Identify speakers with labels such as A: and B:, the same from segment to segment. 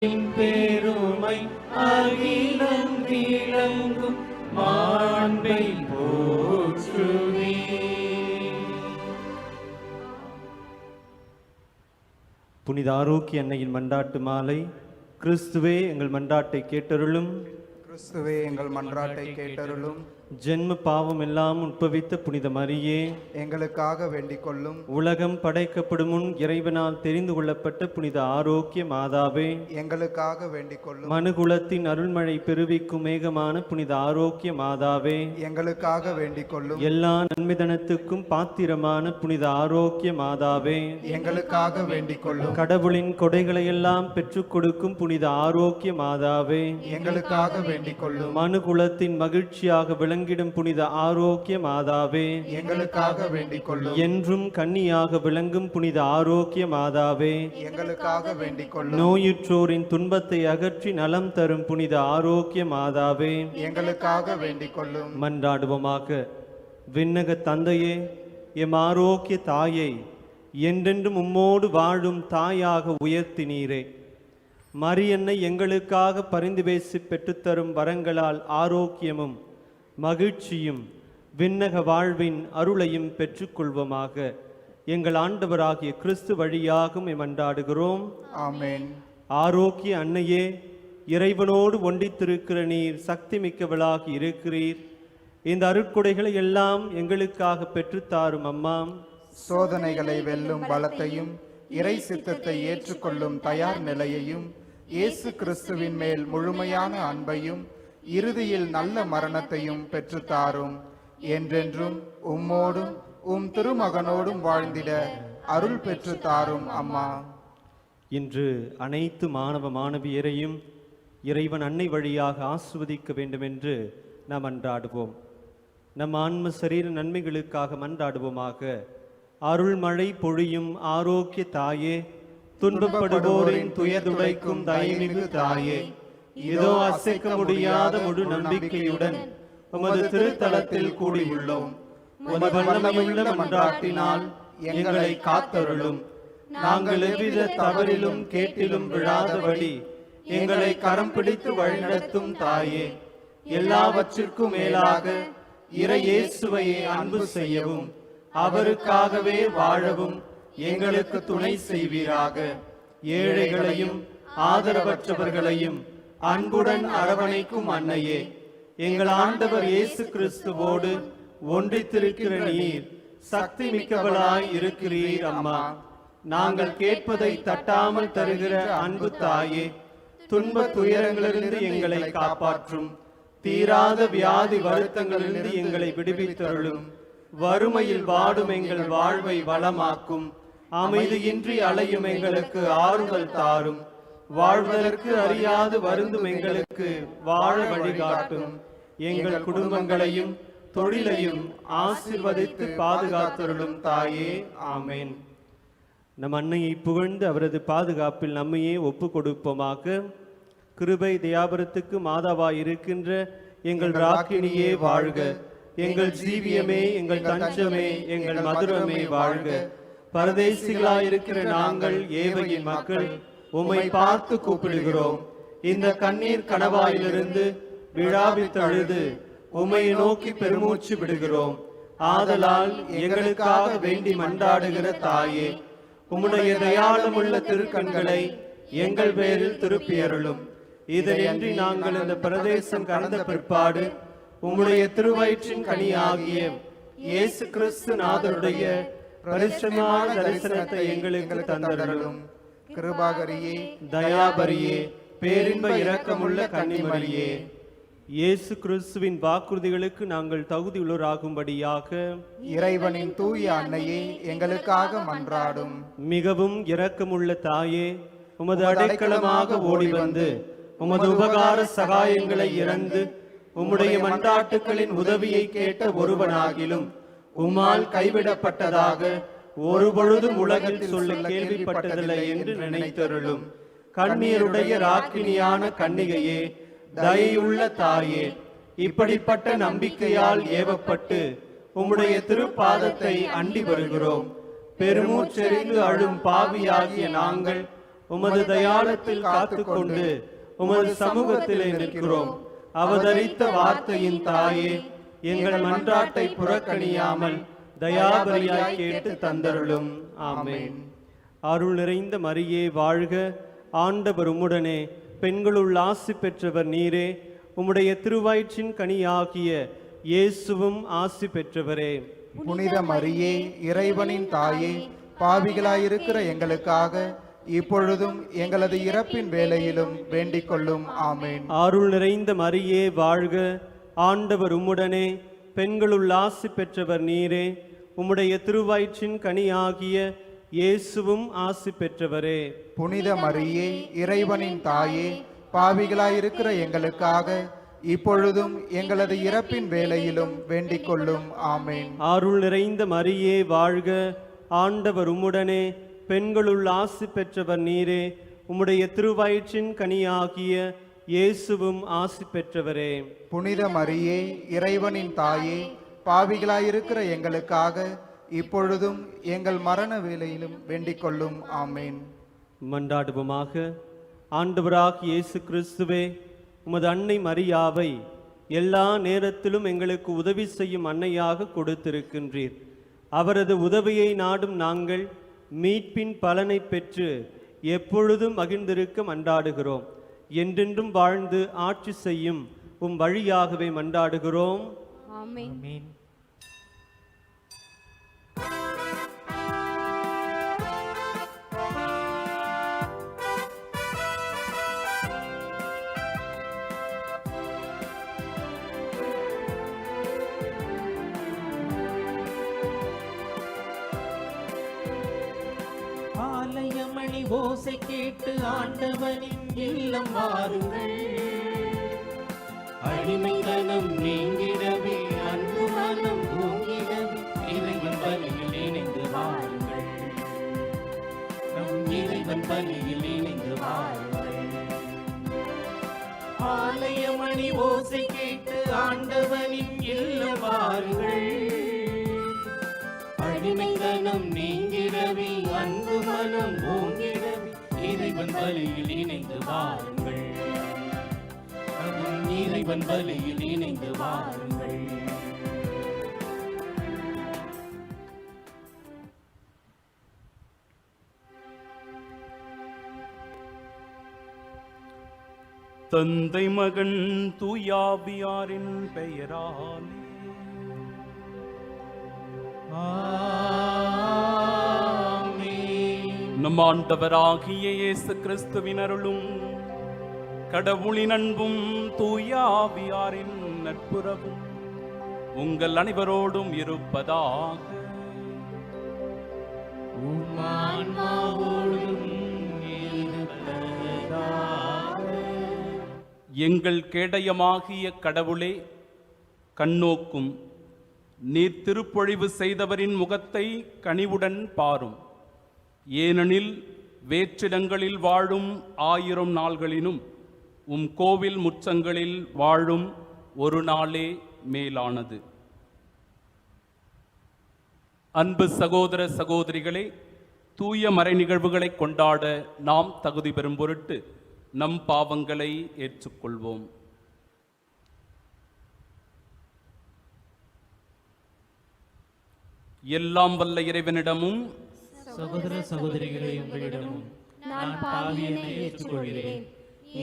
A: பெருமை அகிலம் விளங்கும் மாண்பை போற்றுவே.
B: புனித ஆரோக்கிய அன்னையின் மன்றாட்டு மாலை. கிறிஸ்துவே எங்கள் மன்றாட்டை கேட்டருளும்.
C: கிறிஸ்துவே எங்கள் மன்றாட்டை கேட்டருளும்.
B: ஜென்ம பாவம் எல்லாம் உட்பவித்த புனித மரியே
C: எங்களுக்காக வேண்டிக் கொள்ளும்.
B: உலகம் படைக்கப்படும் முன் இறைவனால் தெரிந்து கொள்ளப்பட்ட புனித ஆரோக்கிய மாதாவே
C: எங்களுக்காக வேண்டிக் கொள்ளும்.
B: மனுகுலத்தின் அருள்மழை பெருவிக்கும் மேகமான புனித ஆரோக்கிய மாதாவே
C: எங்களுக்காக வேண்டிக் கொள்ளும்.
B: எல்லா நன்மைதனத்துக்கும் பாத்திரமான புனித ஆரோக்கிய மாதாவே
C: எங்களுக்காக வேண்டிக் கொள்ளும்.
B: கடவுளின் கொடைகளை எல்லாம் பெற்றுக் கொடுக்கும் புனித ஆரோக்கிய மாதாவே
C: எங்களுக்காக வேண்டிக் கொள்ளும்.
B: மனுகுலத்தின் மகிழ்ச்சியாக விளங்கிடும் புனித ஆரோக்கிய மாதாவே
C: எங்களுக்காக வேண்டிக் கொள்ளும்.
B: என்றும் கன்னியாக விளங்கும் புனித ஆரோக்கிய மாதாவே
C: எங்களுக்காக வேண்டிக் கொள்ளும்.
B: நோயுற்றோரின் துன்பத்தை அகற்றி நலம் தரும் புனித ஆரோக்கிய மாதாவே
C: எங்களுக்காக வேண்டிக் கொள்ளும்.
B: மன்றாடுவோமாக. விண்ணக தந்தையே, எம் ஆரோக்கிய தாயை என்றென்றும் உம்மோடு வாழும் தாயாக உயர்த்தினீரே. மரியன்னை எங்களுக்காக பரிந்து பேசி பெற்றுத்தரும் வரங்களால் ஆரோக்கியமும் மகிழ்ச்சியும் விண்ணக வாழ்வின் அருளையும் பெற்றுக்கொள்வோமாக. எங்கள் ஆண்டவராகிய கிறிஸ்து வழியாகவும் மன்றாடுகிறோம்.
C: ஆமென்.
B: ஆரோக்கிய அன்னையே, இறைவனோடு ஒன்றித்திருக்கிற நீர் சக்தி மிக்கவளாகி இருக்கிறீர். இந்த அருட்கொடைகளை எல்லாம் எங்களுக்காக பெற்றுத்தாரும் அம்மா.
C: சோதனைகளை வெல்லும் பலத்தையும் இறை சித்தத்தை ஏற்றுக்கொள்ளும் தயார் நிலையையும் இயேசு கிறிஸ்துவின் மேல் முழுமையான அன்பையும் இறுதியில் நல்ல மரணத்தையும் பெற்றுத்தாரும். என்றென்றும் உம்மோடும் உம் திருமகனோடும் வாழ்ந்திட அருள் பெற்றுத்தாரும் அம்மா.
B: இன்று அனைத்து மாணவ மாணவியரையும் இறைவன் அன்னை வழியாக ஆசிர்வதிக்க வேண்டும் என்று நாம் மன்றாடுவோம். நம் ஆன்ம சரீர நன்மைகளுக்காக மன்றாடுவோமாக. அருள்மழை பொழியும் ஆரோக்கிய தாயே, துன்பப்படுவோரின் துயர்துடைக்கும் தயமிகு தாயே, இதோ அசைக்க முடியாத முழு நம்பிக்கையுடன் உமது திருத்தலத்தில் கூடியுள்ளோம். உமது வல்லமையுள்ள மன்றாட்டினால் எங்களை காத்தருளும். நாங்கள் எவ்வித தவறிலும் கேட்டிலும் விழாதபடி எங்களை கரம் பிடித்து வழிநடத்தும் தாயே, எல்லாவற்றிற்கும் மேலாக இறை இயேசுவையே அன்பு செய்யவும் அவருக்காகவே வாழவும் எங்களுக்கு துணை செய்வீராக. ஏழைகளையும் ஆதரவற்றவர்களையும் அன்புடன் அரவணைக்கும் அன்னையே, எங்கள் ஆண்டவர் இயேசு கிறிஸ்துவோடு ஒன்றித்திருக்கிற நீர் சக்தி மிக்கவளாய் இருக்கிறீர் அம்மா. நாங்கள் கேட்பதை தட்டாமல் தருகிற அன்பு தாயே, துன்ப துயரங்களிலிருந்து எங்களை காப்பாற்றும். தீராத வியாதி வருத்தங்களிலிருந்து எங்களை விடுவித்தருளும். வறுமையில் வாடும் எங்கள் வாழ்வை வளமாக்கும். அமைதியின்றி அலையும் எங்களுக்கு ஆறுதல் தாரும். வாழ்வதற்கு அறியாது வருந்தும் எங்களுக்கு வாழ வழிகாட்டும். எங்கள் குடும்பங்களையும் தொழிலையும் ஆசீர்வதித்து பாதுகாத்தருளும் தாயே. ஆமேன். நம் அன்னையை புகழ்ந்து அவரது பாதுகாப்பில் நம்மையே ஒப்பு கொடுப்போமாக. கிருபை தயாபரத்துக்கு மாதாவாய் இருக்கின்ற எங்கள் ராக்கினியே வாழ்க. எங்கள் ஜீவியமே, எங்கள் தஞ்சமே, எங்கள் மதுரமே வாழ்க. பரதேசிகளாயிருக்கிற நாங்கள் ஏவையின் மக்கள் உம்மை பார்த்து கூப்பிடுகிறோம். இந்த கண்ணீர் கணவாயிலிருந்து விழாவித்தழுது உம்மை நோக்கி பெருமூச்சு விடுகிறோம். ஆதலால் எங்களுக்காக வேண்டி மன்றாடுகிற தாயே, உம்முடைய தயாளமுள்ள திருக்கண்களை எங்கள் பேரில் திருப்பியருளும். இதனின்றி நாங்கள் இந்த பிரதேசம் கடந்த பிற்பாடு உம்முடைய திருவயிற்றின் கனியாகிய இயேசு கிறிஸ்து நாதருடைய பரிசுத்தமான தரிசனத்தை எங்களுக்கு தந்தருளும்.
C: கிருபாகரியே,
B: தயாபரியே, பேரின்ப இரக்கமுள்ள கன்னிமரியே, இயேசு கிறிஸ்துவின் வாக்குறுதிகளுக்கு நாங்கள் தகுதியுள்ளவராகும்படியாக
C: இறைவனின் தூய அன்னையே எங்களுக்காக மன்றாடும்.
B: மிகவும் இரக்கமுள்ள தாயே, உமது அடைக்கலமாக ஓடி வந்து உமது உபகார சகாயங்களை இறந்து உம்முடைய மன்றாட்டுக்களின் உதவியை கேட்ட ஒருவனாகிலும் உம்மால் கைவிடப்பட்டதாக ஒரு பொழுதும் உலகில் சொல்ல கேள்விப்பட்டதில்லை என்று நினைத்தருளும். கண்ணீருடைய ராக்கினியான கன்னிகையே, தயையுள்ள தாயே, இப்படிப்பட்ட நம்பிக்கையால் ஏவப்பட்டு உம்முடைய திருப்பாதத்தை அண்டி வருகிறோம். பெருமூச்செறிந்து அழும் பாவியாகிய நாங்கள் உமது தயாளத்தில் காத்துக்கொண்டு உமது சமூகத்திலே நிற்கிறோம். அவதரித்த வார்த்தையின் தாயே, எங்கள் மன்றாட்டை புறக்கணியாமல் தயாபலியாய் கேட்டு தந்தருளும். ஆமென். அருள் நிறைந்த மரியே வாழ்க, ஆண்டவர் உம்முடனே, பெண்களுள் ஆசி பெற்றவர் நீரே. உம்முடைய திருவயிற்றின் கனியாகிய இயேசுவும் ஆசி பெற்றவரே.
C: புனித மரியே, இறைவனின் தாயே, பாவிகளாயிருக்கிற எங்களுக்காக இப்பொழுதும் எங்களது இறப்பின் வேளையிலும் வேண்டிக் கொள்ளும். ஆமென்.
B: அருள் நிறைந்த மரியே வாழ்க, ஆண்டவர் உம்முடனே, பெண்களுள் ஆசி பெற்றவர் நீரே. உம்முடைய திருவயிற்றின் கனியாகிய இயேசுவும் ஆசி பெற்றவரே.
C: புனித மரியே, இறைவனின் தாயே, பாவிகளாயிருக்கிற எங்களுக்காக இப்பொழுதும் எங்களது இறப்பின் வேளையிலும் வேண்டிக் கொள்ளும். ஆமென்.
B: அருள் நிறைந்த மரியே வாழ்க, ஆண்டவர் உம்முடனே, பெண்களுள் ஆசி பெற்றவர் நீரே. உம்முடைய திருவயிற்றின் கனியாகிய இயேசுவும் ஆசி பெற்றவரே.
C: புனித மரியே, இறைவனின் தாயே, பாவிகளாயிருக்கிற எங்களுக்காக இப்பொழுதும் எங்கள் மரண வேளையிலும் வேண்டிக் கொள்ளும். ஆமென்.
B: மன்றாடுவோமாக. ஆண்டவராகிய இயேசு கிறிஸ்துவே, உமது அன்னை மரியாவை எல்லா நேரத்திலும் எங்களுக்கு உதவி செய்யும் அன்னையாக கொடுத்திருக்கின்றீர். அவரது உதவியை நாடும் நாங்கள் மீட்பின் பலனை பெற்று எப்பொழுதும் மகிழ்ந்திருக்க மன்றாடுகிறோம். என்றென்றும் வாழ்ந்து ஆட்சி செய்யும் உம் வழியாகவே மன்றாடுகிறோம்.
D: ஆமென்.
A: ஆலயமணி ஓசை கேட்டு ஆண்டவனின் இல்லம் வாருங்கள். அடிமைத்தனம் நீங்கிடவே, அன்பு மனம் ஓங்கிடவே, இறைவன் பலியில் இணைந்து வாருங்கள். நம் இறைவன் பலியில் இணைந்து வாருங்கள். ஆலயமணி ஓசை கேட்டு ஆண்டவனின் இல்லம் வாருங்கள். அடிமைத்தனம் நீங்கிடவே, அன்பு மனம் ஓங்கிடவே, இறைவன் பலியில் இணைந்து வாருங்கள். இறைவன் பலியில் இணைந்து வாருங்கள்.
E: தந்தை மகன் தூயாவியாரின் பெயராலே நம் ஆண்டவராகிய இயேசு கிறிஸ்துவின் அருளும் கடவுளின் அன்பும் தூயாவியாரின் நட்புறவும் உங்கள் அனைவரோடும் இருப்பதாக. எங்கள் கேடயமாகிய கடவுளே, கண்ணோக்கும் நீர் திருப்பொழிவு செய்தவரின் முகத்தை கனிவுடன் பாரும். ஏனெனில் வேற்றிடங்களில் வாழும் 1000 நாள்களினும் உம் கோவில் முற்றங்களில் வாழும் ஒரு நாளே மேலானது. அன்பு சகோதர சகோதரிகளே, தூய மறை நிகழ்வுகளை கொண்டாட நாம் தகுதி பெறும் பொருட்டு நம் பாவங்களை ஏற்றுக்கொள்வோம். எல்லாம் வல்ல இறைவனிடமும்
A: சகோதர சகோதரிகளை உங்களிடமும் நான் பாவியனை ஏற்றுக்கொள்கிறேன்.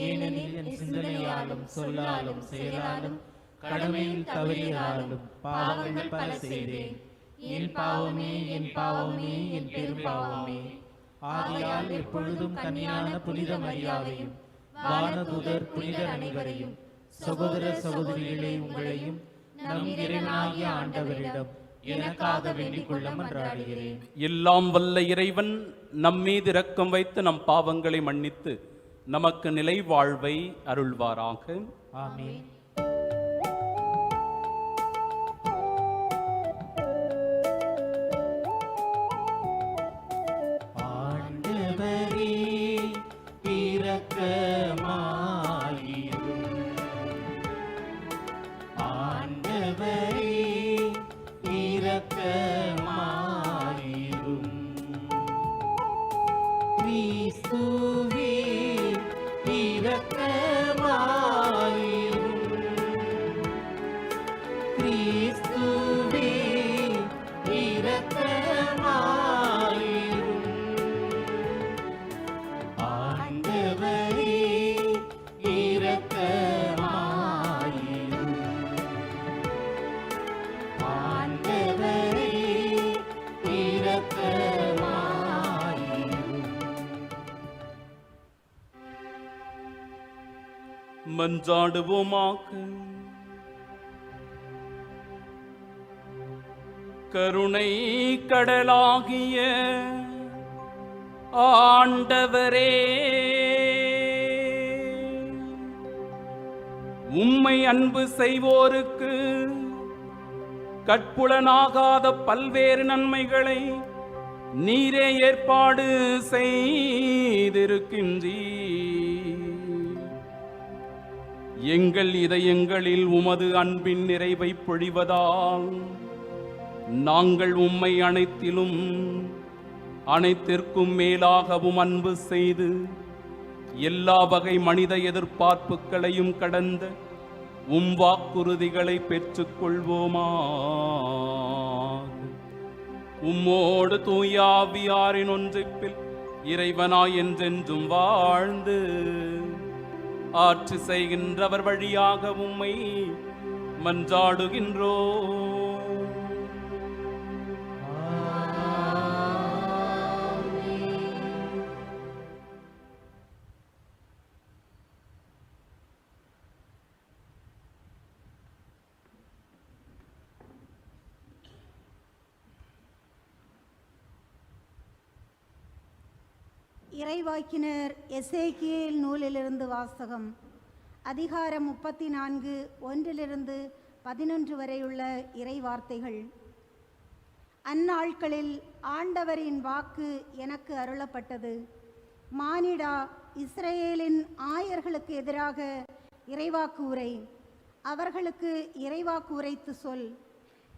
A: ஏனெனில் என் சிந்தனையாலும் சொல்லாலும் செயலாலும் கடமையில் தவறியதாலும் பாவங்கள் பல செய்தேன். என் பாவமே, என் பாவமே, என் பெரும்பாவமே. ஆகையால் எப்பொழுதும் கன்னியான புனித மரியாதையும் வானதூதர் புனிதர் அனைவரையும் சகோதர சகோதரிகளை உங்களையும் நம் இறைவனாகிய ஆண்டவரிடம் எனக்காக வேண்டிக் கொள்ள மன்றாடுகிறேன்.
E: எல்லாம் வல்ல இறைவன் நம்மீது இரக்கம் வைத்து நம் பாவங்களை மன்னித்து நமக்கு நிலை வாழ்வை அருள்வாராக.
A: ஆமென். ஆண்டவரே இரக்கமாயிரும். ஆண்டவரே இரக்கமாயிரும். கிறிஸ்துவே இரக்கமாயிரும். கிறிஸ்துவே இரக்கமாயிரும். ஆண்டவரே இரக்கமாயிரும். ஆண்டவரே இரக்கமாயிரும்.
E: மன்றாடுவோமாக. கருணை கடலாகிய ஆண்டவரே, உம்மை அன்பு செய்வோருக்கு கட்புலனாகாத பல்வேறு நன்மைகளை நீரே ஏற்பாடு செய்திருக்கின்றீர். எங்கள் இதயங்களில் உமது அன்பின் நிறைவை பொழிவதால் நாங்கள் உம்மை அனைத்திலும் அனைத்திற்கும் மேலாகவும் அன்பு செய்து எல்லா வகை மனித எதிர்பார்ப்புகளையும் கடந்த உம் வாக்குறுதிகளை பெற்றுக்கொள்வோமாக. உம்மோடு தூய ஆவியாரின் ஒன்றிப்பில் இறைவனாய் என்றென்றும் வாழ்ந்து ஆட்சி செய்கின்றவர் வழியாக உம்மை மன்றாடுகின்றோம்.
D: இறைவாக்கினர் எசேக்கியேல் நூலிலிருந்து வாசகம். அதிகாரம் 34 1 11 வரையுள்ள இறை வார்த்தைகள். அந்நாட்களில் ஆண்டவரின் வாக்கு எனக்கு அருளப்பட்டது. மானிடா, இஸ்ரவேலின் ஆயர்களுக்கு எதிராக இறைவாக்கு உரை. அவர்களுக்கு இறைவாக்கு உரைத்து சொல்.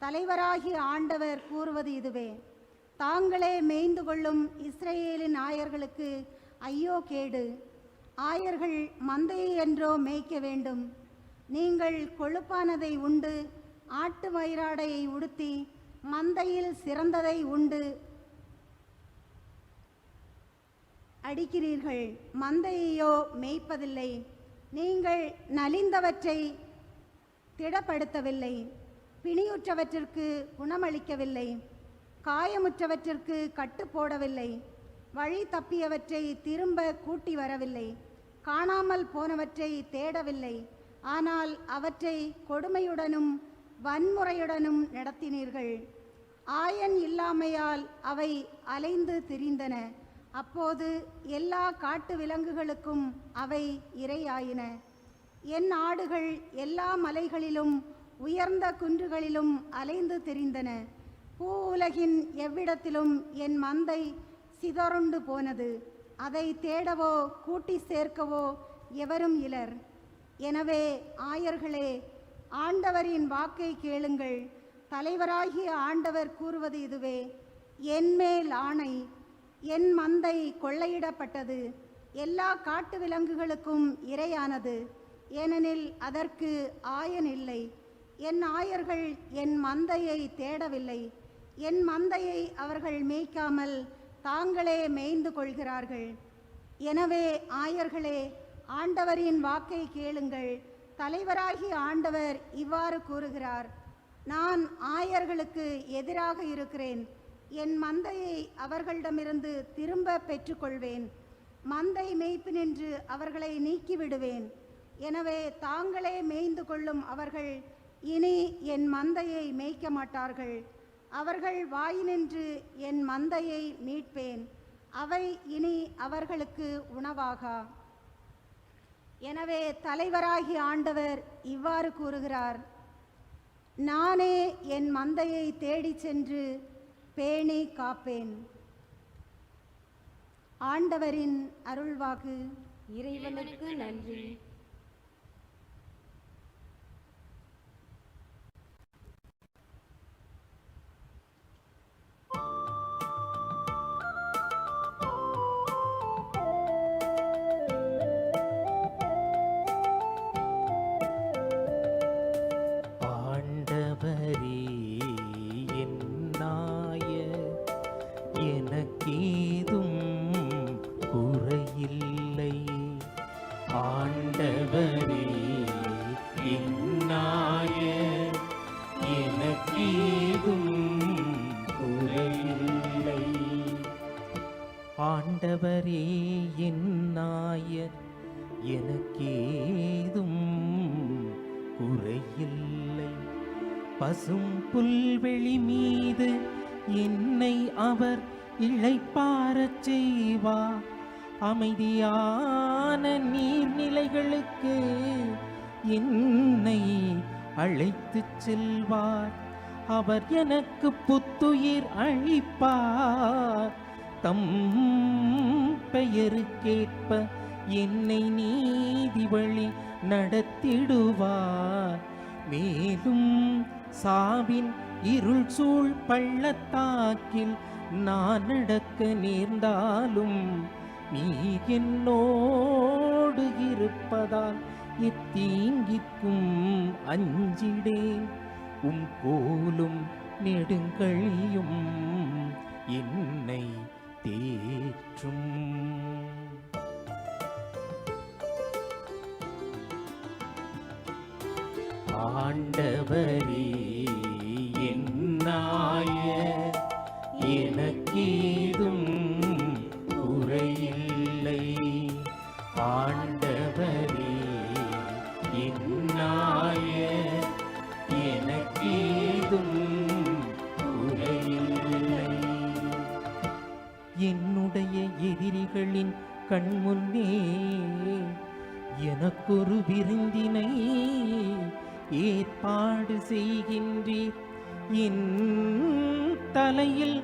D: தலைவராகிய ஆண்டவர் கூறுவது இதுவே: தாங்களே மேய்ந்து கொள்ளும் இஸ்ரவேலின் ஆயர்களுக்கு ஐயோ கேடு! ஆயர்கள் மந்தையை என்றோ மேய்க்க வேண்டும். நீங்கள் கொழுப்பானதை உண்டு ஆட்டு வயிறாடையை உடுத்தி மந்தையில் சிறந்ததை உண்டு அடிக்கிறீர்கள், மந்தையையோ மேய்ப்பதில்லை. நீங்கள் நலிந்தவற்றை திடப்படுத்தவில்லை, பிணியுற்றவற்றிற்கு குணமளிக்கவில்லை, காயமுற்றவற்றிற்கு கட்டு போடவில்லை, வழி தப்பியவற்றை திரும்ப கூட்டி வரவில்லை, காணாமல் போனவற்றை தேடவில்லை. ஆனால் அவற்றை கொடுமையுடனும் வன்முறையுடனும் நடத்தினீர்கள். ஆயன் இல்லாமையால் அவை அலைந்து திரிந்தன. அப்போது எல்லா காட்டு விலங்குகளுக்கும் அவை இரையாயின. என் ஆடுகள் எல்லா மலைகளிலும் உயர்ந்த குன்றுகளிலும் அலைந்து திரிந்தன. பூ உலகின் எவ்விடத்திலும் என் மந்தை சிதறுண்டு போனது. அதை தேடவோ கூட்டி சேர்க்கவோ எவரும் இலர். எனவே ஆயர்களே, ஆண்டவரின் வாக்கை கேளுங்கள். தலைவராகிய ஆண்டவர் கூறுவது இதுவே: என்மேல் ஆணை, என் மந்தை கொள்ளையிடப்பட்டது, எல்லா காட்டு விலங்குகளுக்கும் இரையானது. ஏனெனில் அதற்கு ஆயன் இல்லை. என் ஆயர்கள் என் மந்தையை தேடவில்லை. என் மந்தையை அவர்கள் மேய்க்காமல் தாங்களே மேய்ந்து கொள்கிறார்கள். எனவே ஆயர்களே, ஆண்டவரின் வாக்கை கேளுங்கள். தலைவராகிய ஆண்டவர் இவ்வாறு கூறுகிறார்: நான் ஆயர்களுக்கு எதிராக இருக்கிறேன். என் மந்தையை அவர்களிடமிருந்து திரும்ப பெற்றுக்கொள்வேன். மந்தை மேய்ப்பினின்று அவர்களை நீக்கிவிடுவேன். எனவே தாங்களே மேய்ந்து கொள்ளும் அவர்கள் இனி என் மந்தையை மேய்க்க மாட்டார்கள். அவர்கள் வாயினின்று என் மந்தையை மீட்பேன். அவை இனி அவர்களுக்கு உணவாகா. எனவே தலைவராகிய ஆண்டவர் இவ்வாறு கூறுகிறார்: நானே என் மந்தையை தேடிச் சென்று பேணி காப்பேன். ஆண்டவரின் அருள்வாக்கு.
F: இறைவனுக்கு நன்றி.
A: ஆண்டவரே என்னாய எனக்கேதும் குறையில்லை.
G: ஆண்டவரே என்னாயர் எனக்கேதும் குறையில்லை. பசும் புல்வெளி மீது என்னை அவர் இளைப்பாரச் செய்வார். அமைதியான நீர்நிலைகளுக்கு என்னை அழைத்துச் செல்வார். அவர் எனக்கு புத்துயிர் அளிப்பார். தம் பெயருக்கேற்ப என்னை நீதி வழி நடத்திடுவார். மேலும் சாவின் இருள் சூழ் பள்ளத்தாக்கில் நான் நடக்க நேர்ந்தாலும் நீர் என்னோடு இருப்பதால் எத்தீங்கிக்கும் அஞ்சிடேன். உம் கோலும் நெடுங்கழியும் என்னை தேற்றும்.
A: ஆண்டவரே என்னாய எனக்கேதும் குறையில்லை. ஆண்டவரே என்னாய எனக்கேதும் குறையில்லை.
G: என்னுடைய எதிரிகளின் கண்முன்னே எனக்கொரு விருந்தினை ஏற்பாடு செய்கின்றீர். என் தலையில்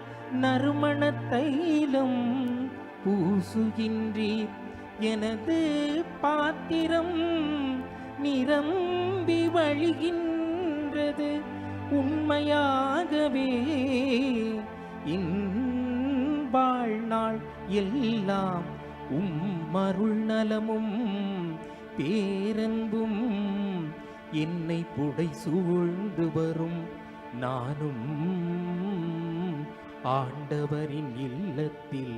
G: நறுமண தைலம் பூசுகின்றீர். எனது பாத்திரம் நிரம்பி வழிகின்றது. உண்மையாகவே வாழ்நாள் எல்லாம் உம்மருள் நலமும் பேரன்பும் என்னை புடை சூழ்ந்து வரும். நானும் ஆண்டவரின் இல்லத்தில்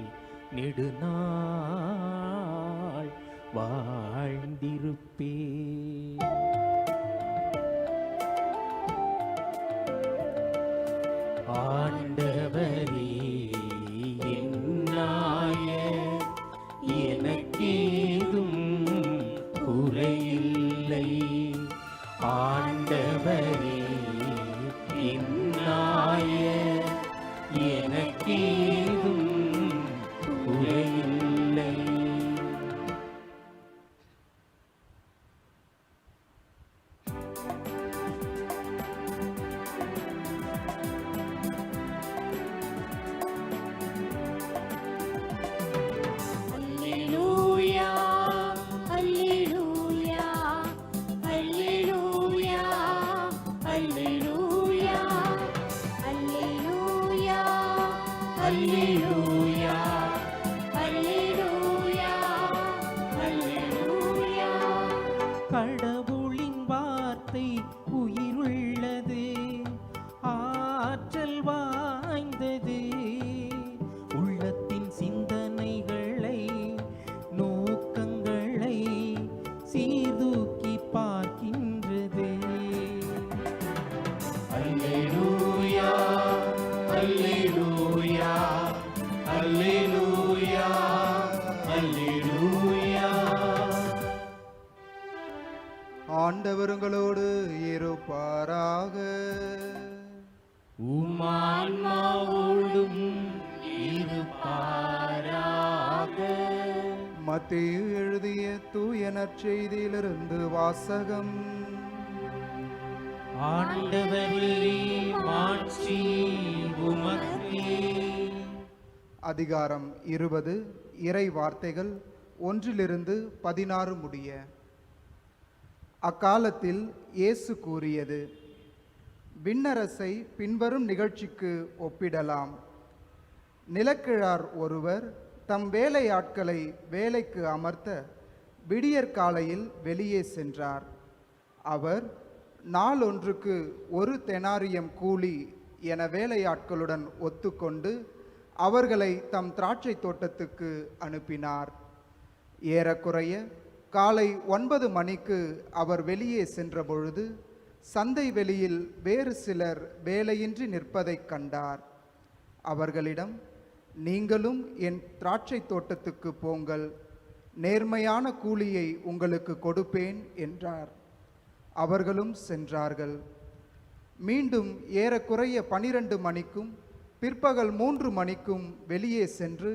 G: நெடுநாள் வாழ்ந்திருப்பேன்.
A: ஆண்டவரே என்னாய எனக்கேதும் குறையில்லை. ஆண்டவரே என்னாய எனக்கேதும் குறையில்லை.
F: அல்லேலூயா அல்லேலூயா அல்லேலூயா அல்லேலூயா அல்லேலூயா
A: அல்லேலூயா
F: அல்லேலூயா அல்லேலூயா.
G: கடவுளின் வார்த்தை உயிருள்ளது, ஆற்றல் வாய்ந்தது. உள்ளத்தின் சிந்தனைகளை நோக்கங்களை சீர்தூக்கி பார்க்கின்றது.
A: அல்லேலூயா அல்லேலூயா அல்லேலூயா அல்லேலூயா.
C: ஆண்டவருங்களோடு இருப்பாராக.
A: உம்மான்மாவோடும் இருப்பாராக.
C: மத்தேயு எழுதிய தூய நற்செய்தியிலிருந்து வாசகம்.
A: ஆண்டவரே மாட்சி உமக்கே.
C: அதிகாரம் 20 இறை வார்த்தைகள் 1-16 முடிய. அக்காலத்தில் இயேசு கூறியது, விண்ணரசை பின்வரும் நிகழ்ச்சிக்கு ஒப்பிடலாம். நிலக்கிழார் ஒருவர் தம் வேலையாட்களை வேலைக்கு அமர்த்த விடியற்காலையில் வெளியே சென்றார். அவர் நாளொன்றுக்கு 1 தெனாரியம் கூலி என வேலையாட்களுடன் ஒத்துக்கொண்டு அவர்களை தம் திராட்சை தோட்டத்துக்கு அனுப்பினார். ஏறக்குறைய காலை 9 மணிக்கு அவர் வெளியே சென்றபொழுது சந்தை வெளியில் வேறு சிலர் வேலையின்றி நிற்பதைக் கண்டார். அவர்களிடம், நீங்களும் என் திராட்சை தோட்டத்துக்கு போங்கள், நேர்மையான கூலியை உங்களுக்கு கொடுப்பேன் என்றார். அவர்களும் சென்றார்கள். மீண்டும் ஏறக்குறைய 12 மணிக்கும் பிற்பகல் 3 மணிக்கும் வெளியே சென்று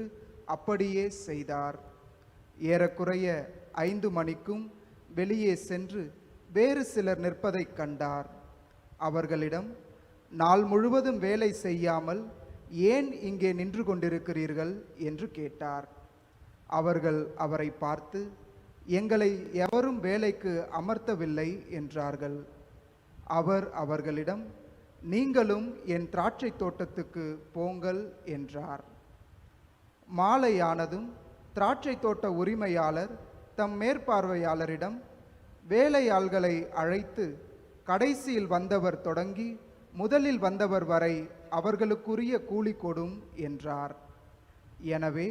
C: அப்படியே செய்தார். ஏறக்குறைய 5 மணிக்கும் வெளியே சென்று வேறு சிலர் நிற்பதைக் கண்டார். அவர்களிடம், நாள் முழுவதும் வேலை செய்யாமல் ஏன் இங்கே நின்று கொண்டிருக்கிறீர்கள் என்று கேட்டார். அவர்கள் அவரை பார்த்து, எங்களை எவரும் வேலைக்கு அமர்த்தவில்லை என்றார்கள். அவர் அவர்களிடம், நீங்களும் என் திராட்சை தோட்டத்துக்கு போங்கள் என்றார். மாலையானதும் திராட்சை தோட்ட உரிமையாளர் தம் மேற்பார்வையாளரிடம், வேலையாள்களை அழைத்து கடைசியில் வந்தவர் தொடங்கி முதலில் வந்தவர் வரை அவர்களுக்குரிய கூலி கொடும் என்றார். எனவே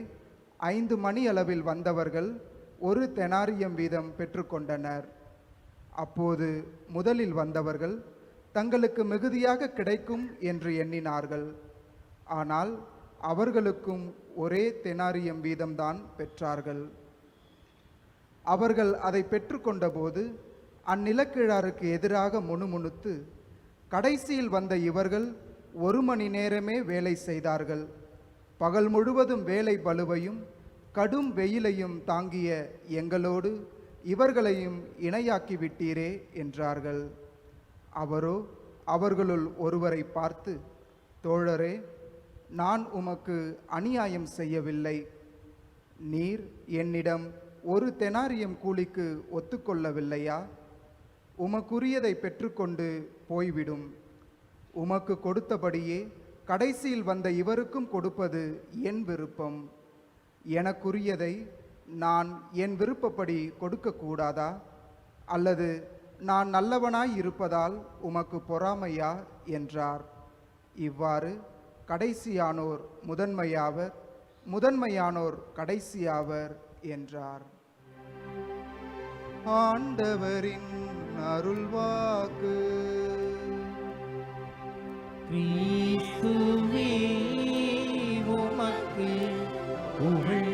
C: 5 மணி அளவில் வந்தவர்கள் 1 தெனாரியம் வீதம் பெற்றுக்கொண்டனர். அப்போது முதலில் வந்தவர்கள் தங்களுக்கு மிகுதியாக கிடைக்கும் என்று எண்ணினார்கள். ஆனால் அவர்களுக்கும் ஒரே தெனாரியம் வீதம்தான் பெற்றார்கள். அவர்கள் அதை பெற்றுக்கொண்டபோது அந்நிலக்கிழாருக்கு எதிராக முணுமுணுத்து, கடைசியில் வந்த இவர்கள் 1 மணி நேரமே வேலை செய்தார்கள், பகல் முழுவதும் வேலை பளுவையும் கடும் வெயிலையும் தாங்கிய எங்களோடு இவர்களையும் இணையாக்கி விட்டீரே என்றார்கள். அவரோ அவர்களுள் ஒருவரை பார்த்து, தோழரே, நான் உமக்கு அநியாயம் செய்யவில்லை. நீர் என்னிடம் 1 தெனாரியம் கூலிக்கு ஒத்துக்கொள்ளவில்லையா? உமக்குரியதை பெற்றுக்கொண்டு போய்விடும். உமக்கு கொடுத்தபடியே கடைசியில் வந்த இவருக்கும் கொடுப்பது என் விருப்பம். எனக்குரியதை நான் என் விருப்பப்படி கொடுக்கக்கூடாதா? அல்லது நான் நல்லவனாய் இருப்பதால் உமக்கு பொறாமையா என்றார். இவ்வாறு கடைசியானோர் முதன்மையாவர், முதன்மையானோர் கடைசியாவர் என்றார். ஆண்டவரின் அருள்வாக்கு.
G: கிறிஸ்துவே உமக்கு புகழ்.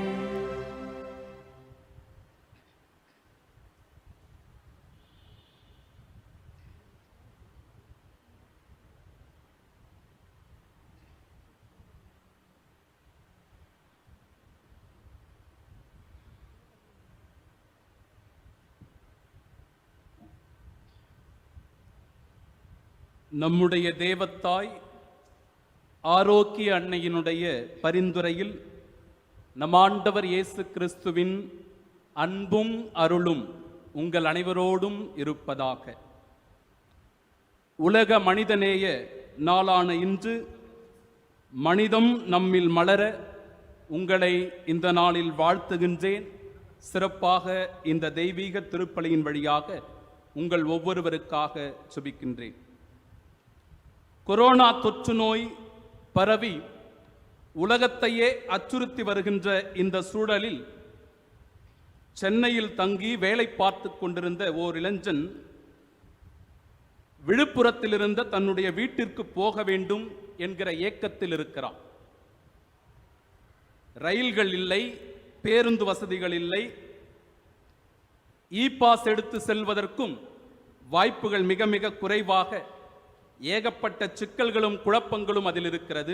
E: நம்முடைய தேவத்தாய் ஆரோக்கிய அன்னையினுடைய பரிந்துரையில் நம் ஆண்டவர் இயேசு கிறிஸ்துவின் அன்பும் அருளும் உங்கள் அனைவரோடும் இருப்பதாக. உலக மனிதநேய நாளான இன்று மனிதம் நம்மில் மலர உங்களை இந்த நாளில் வாழ்த்துகின்றேன். சிறப்பாக இந்த தெய்வீக திருப்பலியின் வழியாக உங்கள் ஒவ்வொருவருக்காக ஜெபிக்கின்றேன். கொரோனா தொற்று நோய் பரவி உலகத்தையே அச்சுறுத்தி வருகின்ற இந்த சூழலில் சென்னையில் தங்கி வேலை பார்த்து கொண்டிருந்த ஓர் இளைஞன் விழுப்புரத்தில் இருந்த தன்னுடைய வீட்டிற்கு போக வேண்டும் என்கிற ஏக்கத்தில் இருக்கிறான். ரயில்கள் இல்லை, பேருந்து வசதிகள் இல்லை, இ பாஸ் எடுத்து செல்வதற்கும் வாய்ப்புகள் மிக மிக குறைவாக, ஏகப்பட்ட சிக்கல்களும் குழப்பங்களும் அதில் இருக்கிறது.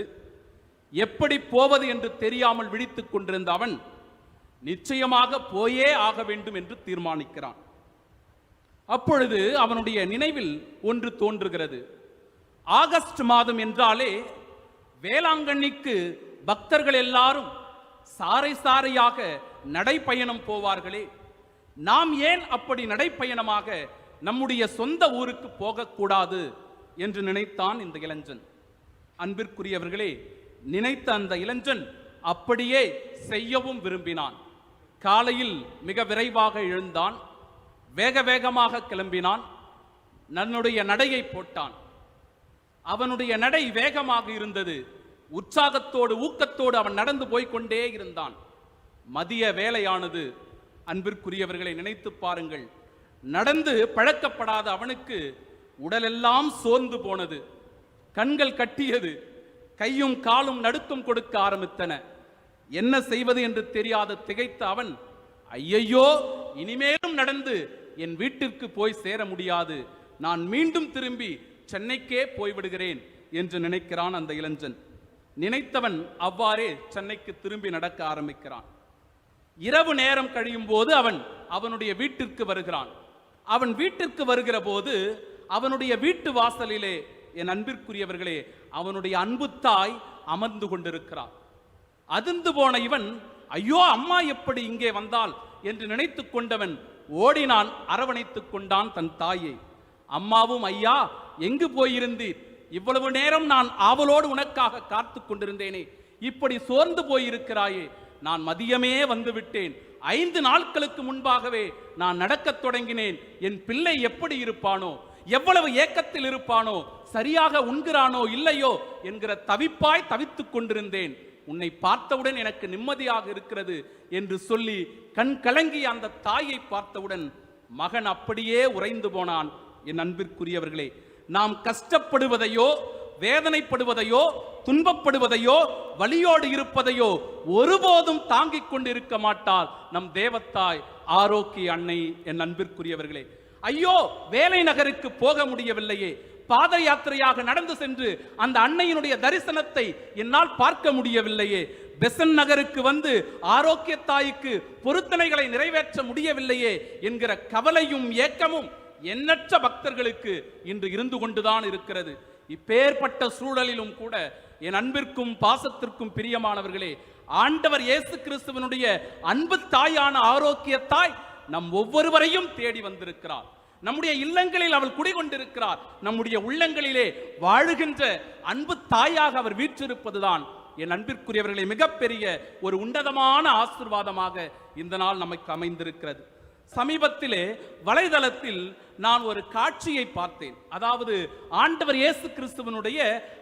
E: எப்படி போவது என்று தெரியாமல் விழித்துக் கொண்டிருந்த அவன் நிச்சயமாக போயே ஆக வேண்டும் என்று தீர்மானிக்கிறான். அப்பொழுது அவனுடைய நினைவில் ஒன்று தோன்றுகிறது. ஆகஸ்ட் மாதம் என்றாலே வேளாங்கண்ணிக்கு பக்தர்கள் எல்லாரும் சாறை சாறையாக நடைப்பயணம் போவார்களே, நாம் ஏன் அப்படி நடைப்பயணமாக நம்முடைய சொந்த ஊருக்கு போகக்கூடாது என்று நினைத்தான் இந்த இளைஞன். அன்பிற்குரியவர்களே, நினைத்த அந்த இளைஞன் அப்படியே செய்யவும் விரும்பினான். காலையில் மிக விரைவாக எழுந்தான், வேக வேகமாக கிளம்பினான், தன்னுடைய நடையை போட்டான். அவனுடைய நடை வேகமாக இருந்தது. உற்சாகத்தோடு ஊக்கத்தோடு அவன் நடந்து போய்கொண்டே இருந்தான். மதிய வேளையானது. அன்பிற்குரியவர்களை நினைத்து பாருங்கள். நடந்து பழக்கப்படாத அவனுக்கு உடலெல்லாம் சோர்ந்து போனது, கண்கள் கட்டியது, கையும் காலும் நடுக்கம் கொடுக்க ஆரம்பித்தன. என்ன செய்வது என்று தெரியாத திகைத்த அவன், ஐயையோ, இனிமேலும் நடந்து என் வீட்டிற்கு போய் சேர முடியாது, நான் மீண்டும் திரும்பி சென்னைக்கே போய்விடுகிறேன் என்று நினைக்கிறான் அந்த இளைஞன். நினைத்தவன் அவ்வாறே சென்னைக்கு திரும்பி நடக்க ஆரம்பிக்கிறான். இரவு நேரம் கழியும் போது அவன் அவனுடைய வீட்டிற்கு வருகிறான். அவன் வீட்டிற்கு வருகிற போது அவனுடைய வீட்டு வாசலிலே, என் அன்பிற்குரியவர்களே, அவனுடைய அன்பு தாய் அமர்ந்து கொண்டிருக்கிறார். அதிர்ந்து போன இவன், ஐயோ, அம்மா எப்படி இங்கே வந்தால் என்று நினைத்து கொண்டவன் ஓடினான், அரவணைத்துக் கொண்டான் தன் தாயை. அம்மாவும், ஐயா, எங்கு போயிருந்தீர்? இவ்வளவு நேரம் நான் ஆவலோடு உனக்காக காத்து கொண்டிருந்தேனே, இப்படி சோர்ந்து போயிருக்கிறாயே. நான் மதியமே வந்து விட்டேன். 5 நாட்களுக்கு முன்பாகவே நான் நடக்கத் தொடங்கினேன். என் பிள்ளை எப்படி இருப்பானோ, எவ்வளவு ஏக்கத்தில் இருப்பானோ, சரியாக உண்கிறானோ இல்லையோ என்கிற தவிப்பாய் தவித்துக் கொண்டிருந்தேன். உன்னை பார்த்தவுடன் எனக்கு நிம்மதியாக இருக்கிறது என்று சொல்லி கண் கலங்கி அந்த தாயை பார்த்தவுடன் மகன் அப்படியே உறைந்து போனான். என் அன்பிற்குரியவர்களே, நாம் கஷ்டப்படுவதையோ, வேதனைப்படுவதையோ, துன்பப்படுவதையோ, வலியோடு இருப்பதையோ ஒருபோதும் தாங்கிக் கொண்டிருக்க மாட்டாள் நம் தேவத்தாய் ஆரோக்கிய அன்னை. என் அன்பிற்குரியவர்களே, ஐயோ, வேலை நகருக்கு போக முடியவில்லையே, பாத யாத்திரையாக நடந்து சென்று அந்த அன்னையினுடைய தரிசனத்தை என்னால் பார்க்க முடியவில்லையே, பெசன் நகருக்கு வந்து ஆரோக்கிய தாய்க்கு பொருத்தனைகளை நிறைவேற்ற முடியவில்லையே என்கிற கவலையும் ஏக்கமும் எண்ணற்ற பக்தர்களுக்கு இன்று இருந்து கொண்டுதான் இருக்கிறது. இப்பேற்பட்ட சூழலிலும் கூட என் அன்பிற்கும் பாசத்திற்கும் பிரியமானவர்களே, ஆண்டவர் இயேசு கிறிஸ்துவனுடைய அன்பு தாயான ஆரோக்கிய தாய் நம் ஒவ்வொருவரையும் தேடி வந்திருக்கிறார். நம்முடைய இல்லங்களில் அவள் குடிகொண்டிருக்கிறார். நம்முடைய உள்ளங்களிலே வாழுகின்ற அன்பு தாயாக அவர் வீற்றிருப்பதுதான் என் அன்பிற்குரியவர்களை மிகப்பெரிய ஒரு உன்னதமான ஆசீர்வாதமாக இந்த நாள் நமக்கு அமைந்திருக்கிறது. சமீபத்திலே வலைதளத்தில் நான் ஒரு காட்சியை பார்த்தேன். அதாவது ஆண்டவர் இயேசு கிறிஸ்துவனுடைய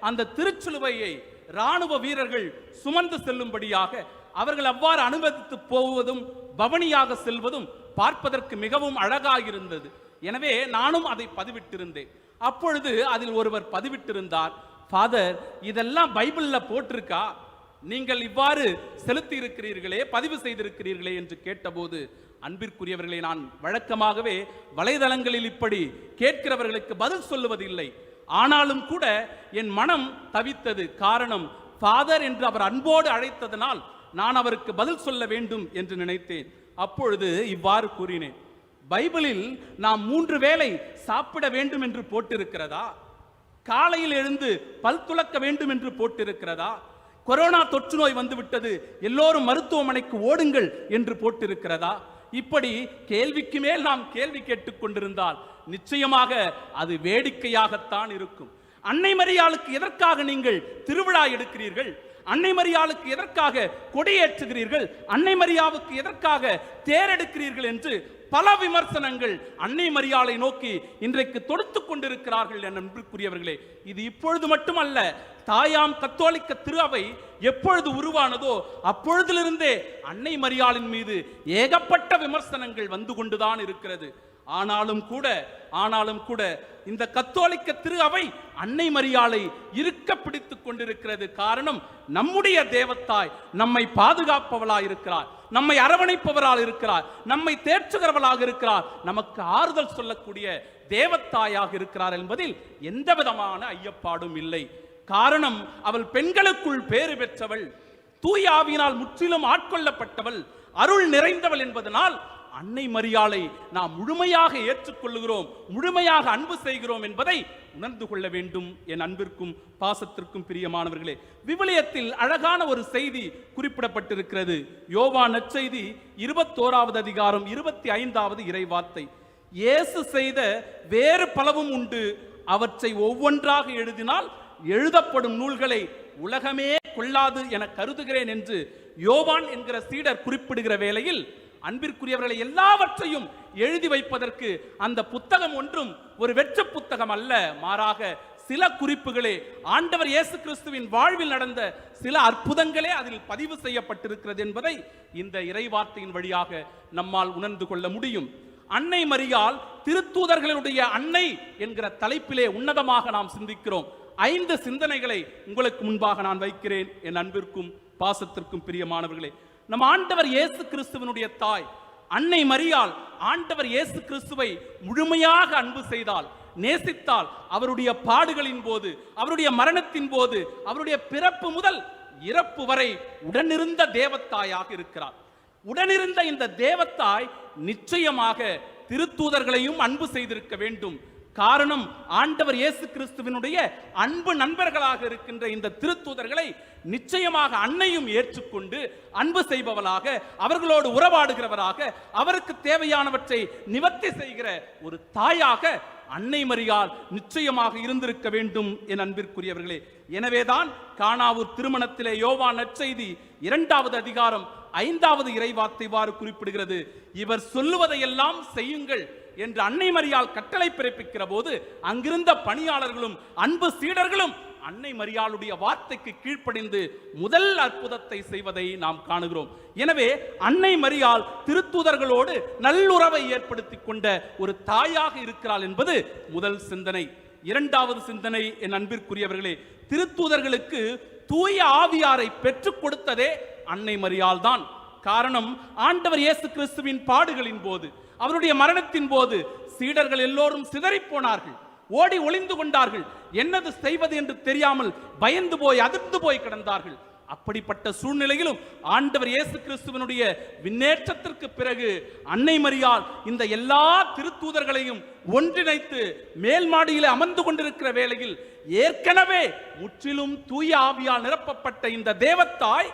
E: அந்த திருச்சிலுவையை இராணுவ வீரர்கள் சுமந்து செல்லும்படியாக அவர்கள் அவ்வாறு அனுமதித்து போவதும் பவனியாக செல்வதும் பார்ப்பதற்கு மிகவும் அழகாக இருந்தது. எனவே நானும் அதை பதிவிட்டிருந்தேன். அப்பொழுது அதில் ஒருவர் பதிவிட்டிருந்தார், ஃபாதர், இதெல்லாம் பைபிள்ல போட்டிருக்கா? நீங்கள் இவ்வாறு செலுத்தி இருக்கிறீர்களே, பதிவு செய்திருக்கிறீர்களே என்று கேட்டபோது, அன்பிற்குரியவர்களை, நான் வழக்கமாகவே வலைதளங்களில் இப்படி கேட்கிறவர்களுக்கு பதில் சொல்லுவதில்லை. ஆனாலும் கூட என் மனம் தவித்தது. காரணம், ஃபாதர் என்று அவர் அன்போடு அழைத்ததனால் நான் அவருக்கு பதில் சொல்ல வேண்டும் என்று நினைத்தேன். அப்பொழுது இவ்வாறு கூறினேன், பைபிளில் நாம் 3 வேளை சாப்பிட வேண்டும் என்று போட்டிருக்கிறதா? காலையில் எழுந்து பல் துலக்க வேண்டும் என்று போட்டிருக்கிறதா? கொரோனா தொற்று நோய் வந்துவிட்டது, எல்லோரும் மருத்துவமனைக்கு ஓடுங்கள் என்று போட்டிருக்கிறதா? இப்படி கேள்விக்கு மேல் நாம் கேள்வி கேட்டுக் கொண்டிருந்தால் நிச்சயமாக அது வேடிக்கையாகத்தான் இருக்கும். அன்னை மரியாளுக்கு எதற்காக நீங்கள் திருவிழா எடுக்கிறீர்கள்? அன்னை மரியாளுக்கு எதற்காக கொடியேற்றுகிறீர்கள்? அன்னை மரியாவுக்கு எதற்காக தேரெடுக்கிறீர்கள் என்று பல விமர்சனங்கள் அன்னை மரியாளை நோக்கி இன்றைக்கு தொடுத்துக் கொண்டிருக்கிறார்கள். என் அன்பிற்குரியவர்களே, இது இப்பொழுது மட்டுமல்ல, தாயாம் கத்தோலிக்க திரு அவை எப்பொழுது உருவானதோ அப்பொழுதிலிருந்தே அன்னை மரியாளின் மீது ஏகப்பட்ட விமர்சனங்கள் வந்து கொண்டுதான் இருக்கிறது. ஆனாலும் கூட இந்த கத்தோலிக்க திரு அவை அன்னை மரியாளை இருக்க பிடித்துக் கொண்டிருக்கிறது. காரணம், நம்முடைய தேவத்தாய் நம்மை பாதுகாப்பவளாய் இருக்கிறார், நம்மை அரவணைப்பவரால் இருக்கிறார், நம்மை தேற்றுகிறவளாக இருக்கிறார், நமக்கு ஆறுதல் சொல்லக்கூடிய தேவத்தாயாக இருக்கிறார் என்பதில் எந்த விதமான ஐயப்பாடும் இல்லை. காரணம், அவள் பெண்களுக்குள் பேறு பெற்றவள், தூய ஆவியினால் முற்றிலும் ஆட்கொள்ளப்பட்டவள், அருள் நிறைந்தவள் என்பதனால் அன்னை மரியாளை நாம் முழுமையாக ஏற்றுக்கொள்கிறோம், முழுமையாக அன்பு செய்கிறோம் என்பதை உணர்ந்து கொள்ள வேண்டும். என் அன்பிற்கும் பாசத்திற்கும் பிரியமானவர்களே, விவிலியத்தில் அழகான ஒரு செய்தி குறிப்பிடப்பட்டிருக்கிறது. யோவான் நற்செய்தி 21வது அதிகாரம் 25வது இறைவார்த்தை, இயேசு செய்த வேறு பலவும் உண்டு, அவற்றை ஒவ்வொன்றாக எழுதினால் எழுதப்படும் நூல்களை உலகமே கொள்ளாது என கருதுகிறேன் என்று யோவான் என்கிற சீடர் குறிப்பிடுகிற வேளையில், அன்பிற்குரியவர்களை, எல்லாவற்றையும் எழுதி வைப்பதற்கு அந்த புத்தகம் ஒன்றும் ஒரு வெற்று புத்தகம் அல்ல, மாறாக சில குறிப்புகளே, ஆண்டவர் இயேசு கிறிஸ்துவின் வாழ்வில் நடந்த சில அற்புதங்களே அதில் பதிவு செய்யப்பட்டிருக்கிறது என்பதை இந்த இறைவார்த்தையின் வழியாக நம்மால் உணர்ந்து கொள்ள முடியும். அன்னை மரியாள் திருத்தூதர்களுடைய அன்னை என்கிற தலைப்பிலே உன்னதமாக நாம் சிந்திக்கிறோம். 5 சிந்தனைகளை உங்களுக்கு முன்பாக நான் வைக்கிறேன். என் அன்பிற்கும் பாசத்திற்கும் பிரியமானவர்களே, நம் ஆண்டவர் இயேசு கிறிஸ்துவனுடைய தாய் அன்னை மரியாள் ஆண்டவர் இயேசு கிறிஸ்துவை முழுமையாக அன்பு செய்தால், நேசித்தால், அவருடைய பாடுகளின் போது, அவருடைய மரணத்தின் போது, அவருடைய பிறப்பு முதல் இறப்பு வரை உடனிருந்த தேவத்தாயாக இருக்கிறார். உடனிருந்த இந்த தேவத்தாய் நிச்சயமாக திருத்தூதர்களையும் அன்பு செய்திருக்க வேண்டும். காரணம், ஆண்டவர் இயேசு கிறிஸ்துவினுடைய அன்பு நண்பர்களாக இருக்கின்ற இந்த திருத்தூதர்களை நிச்சயமாக அன்னையும் ஏற்றுக்கொண்டு அன்பு செய்பவளாக, அவர்களோடு உறவாடுகிறவராக, அவருக்கு தேவையானவற்றை நிவர்த்தி செய்கிற ஒரு தாயாக அன்னை மரியாள் நிச்சயமாக இருந்திருக்க வேண்டும் என் அன்பிற்குரியவர்களே. எனவேதான் கானாவூர் திருமணத்திலே யோவான் நற்செய்தி 2வது அதிகாரம் 5வது இறைவார்த்தை இவ்வாறு குறிப்பிடுகிறது: இவர் சொல்லுவதையெல்லாம் செய்யுங்கள் என்று அன்னை மரியாள் கட்டளை பிறப்பிக்கிற போது அங்கிருந்த பணியாளர்களும் அன்பு சீடர்களும் அன்னை மரியாளுடைய வார்த்தைக்கு கீழ்ப்படிந்து முதல் அற்புதத்தை செய்வதை நாம் காணுகிறோம். எனவே அன்னை மரியாள் திருத்தூதர்களோடு நல்லுறவை ஏற்படுத்திக் கொண்ட ஒரு தாயாக இருக்கிறாள் என்பது முதல் சிந்தனை. 2வது சிந்தனை என் அன்பிற்குரியவர்களே, திருத்தூதர்களுக்கு தூய ஆவியாரை பெற்றுக் கொடுத்ததே அன்னை மரியாள் தான். காரணம், ஆண்டவர் இயேசு கிறிஸ்துவின் பாடுகளின் போது, அவருடைய மரணத்தின் போது சீடர்கள் எல்லோரும் சிதறி போனார்கள், ஓடி ஒளிந்து கொண்டார்கள். என்னது செய்வது என்று தெரியாமல் பயந்து போய் அதிர்ந்து போய் கிடந்தார்கள். அப்படிப்பட்ட சூழ்நிலையிலும் ஆண்டவர் இயேசு கிறிஸ்துவினுடைய விண்ணேற்றத்திற்கு பிறகு அன்னை மரியாள் இந்த எல்லா திருத்தூதர்களையும் ஒன்றிணைத்து மேல் மாடியில் அமர்ந்து கொண்டிருக்கிற வேளையில் ஏற்கனவே முற்றிலும் தூய ஆவியால் நிரப்பப்பட்ட இந்த தேவத்தாய்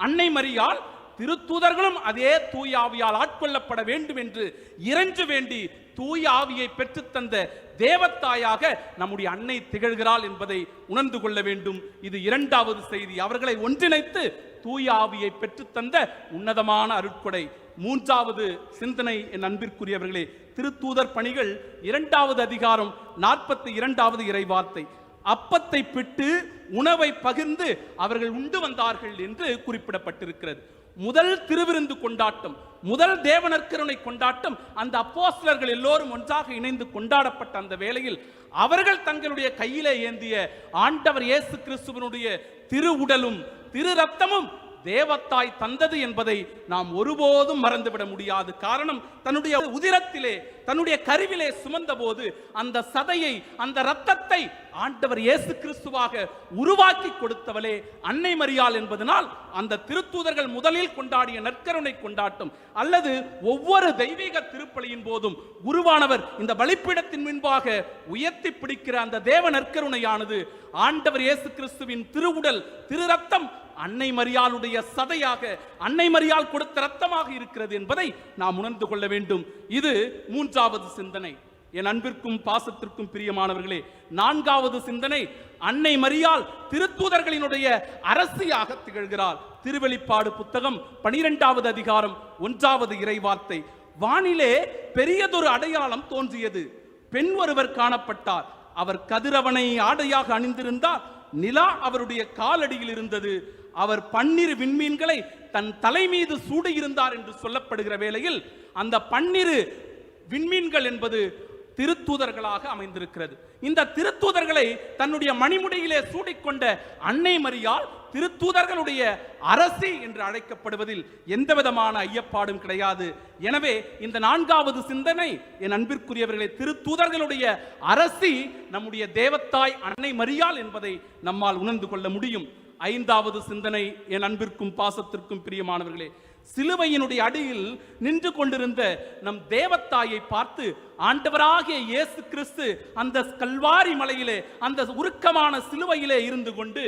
E: அன்னை மரியாள் திருத்தூதர்களும் அதே தூய ஆவியால் ஆட்கொள்ளப்பட வேண்டும் என்று இறைஞ்சு வேண்டி தூய ஆவியை பெற்றுத்தந்த தேவத்தாயாக நம்முடைய அன்னை திகழ்கிறாள் என்பதை உணர்ந்து கொள்ள வேண்டும். இது 2வது செய்தி. அவர்களை ஒன்றிணைத்து தூய ஆவியை பெற்றுத்தந்த உன்னதமான அருட்கொடை. 3வது சிந்தனை என் அன்பிற்குரியவர்களே, திருத்தூதர் பணிகள் 2வது அதிகாரம் 42வது இறைவார்த்தை: அப்பத்தை பிட்டு உணவை பகிர்ந்து அவர்கள் உண்டு வந்தார்கள் என்று குறிப்பிடப்பட்டிருக்கிறது. முதல் திருவிருந்து கொண்டாட்டம், முதல் தேவநற்கருணை கொண்டாட்டம் அந்த அப்போஸ்தலர்கள் எல்லோரும் ஒன்றாக இணைந்து கொண்டாடப்பட்ட அந்த வேளையில் அவர்கள் தங்களுடைய கையிலே ஏந்திய ஆண்டவர் இயேசு கிறிஸ்துவினுடைய திரு உடலும் திரு ரத்தமும் தேவத்தாய் தந்தது என்பதை நாம் ஒருபோதும் மறந்துவிட முடியாது. காரணம், தன்னுடைய உதிரத்திலே, தன்னுடைய கருவிலே சுமந்த போது அந்த சதையை, அந்த இரத்தத்தை ஆண்டவர் இயேசு கிறிஸ்துவாக உருவாக்கி கொடுத்தவளே அன்னை மரியாள் என்பதனால் அந்த திருத்தூதர்கள் முதலில் கொண்டாடிய நற்கருணை கொண்டாட்டம் அல்லது ஒவ்வொரு தெய்வீக திருப்பலியின் போதும் குருவானவர் இந்த பலிப்பீடத்தின் முன்பாக உயர்த்தி பிடிக்கிற அந்த தேவ நற்கருணையானது ஆண்டவர் இயேசு கிறிஸ்துவின் திருவுடல் திரு ரத்தம் அன்னை மரியாளுடைய சதையாக, அன்னை மரியாள் கொடுத்த ரத்தமாக இருக்கிறது என்பதை நாம் உணர்ந்து கொள்ள வேண்டும். இது 3வது சிந்தனை. என் அன்பிற்கும் பாசத்திற்கும் பிரியமானவர்களே, 4வது சிந்தனை, அன்னை மரியாள் திருத்தூதர்களினுடைய அரசியாக திகழ்கிறாள். திருவெளிப்பாடு புத்தகம் 12வது அதிகாரம் 1வது இறைவார்த்தை: வானிலே பெரியதொரு அடையாளம் தோன்றியது. பெண் ஒருவர் காணப்பட்டார். அவர் கதிரவனை ஆடையாக அணிந்திருந்தார். நிலா அவருடைய காலடியில் இருந்தது. அவர் 12 விண்மீன்களை தன் தலை மீது சூடியிருந்தார் என்று சொல்லப்படுகிற வேளையில் அந்த 12 விண்மீன்கள் என்பது திருத்தூதர்களாக அமைந்திருக்கிறது. இந்த திருத்தூதர்களை தன்னுடைய மணிமுடியிலே சூடிக்கொண்ட அன்னை மரியாள் திருத்தூதர்களுடைய அரசி என்று அழைக்கப்படுவதில் எந்தவிதமான ஐயப்பாடும் கிடையாது. எனவே இந்த 4வது சிந்தனை என் அன்பிற்குரியவர்களே, திருத்தூதர்களுடைய அரசி நம்முடைய தேவத்தாய் அன்னை மரியாள் என்பதை நம்மால் உணர்ந்து கொள்ள முடியும். 5வது சிந்தனை என் அன்பிற்கும் பாசத்திற்கும் பிரியமானவர்களே, சிலுவையினுடைய அடியில் நின்று கொண்டிருந்த நம் தேவத்தாயை பார்த்து ஆண்டவராகிய இயேசு கிறிஸ்து அந்த கல்வாரி மலையிலே, அந்த உருக்கமான சிலுவையிலே இருந்து கொண்டு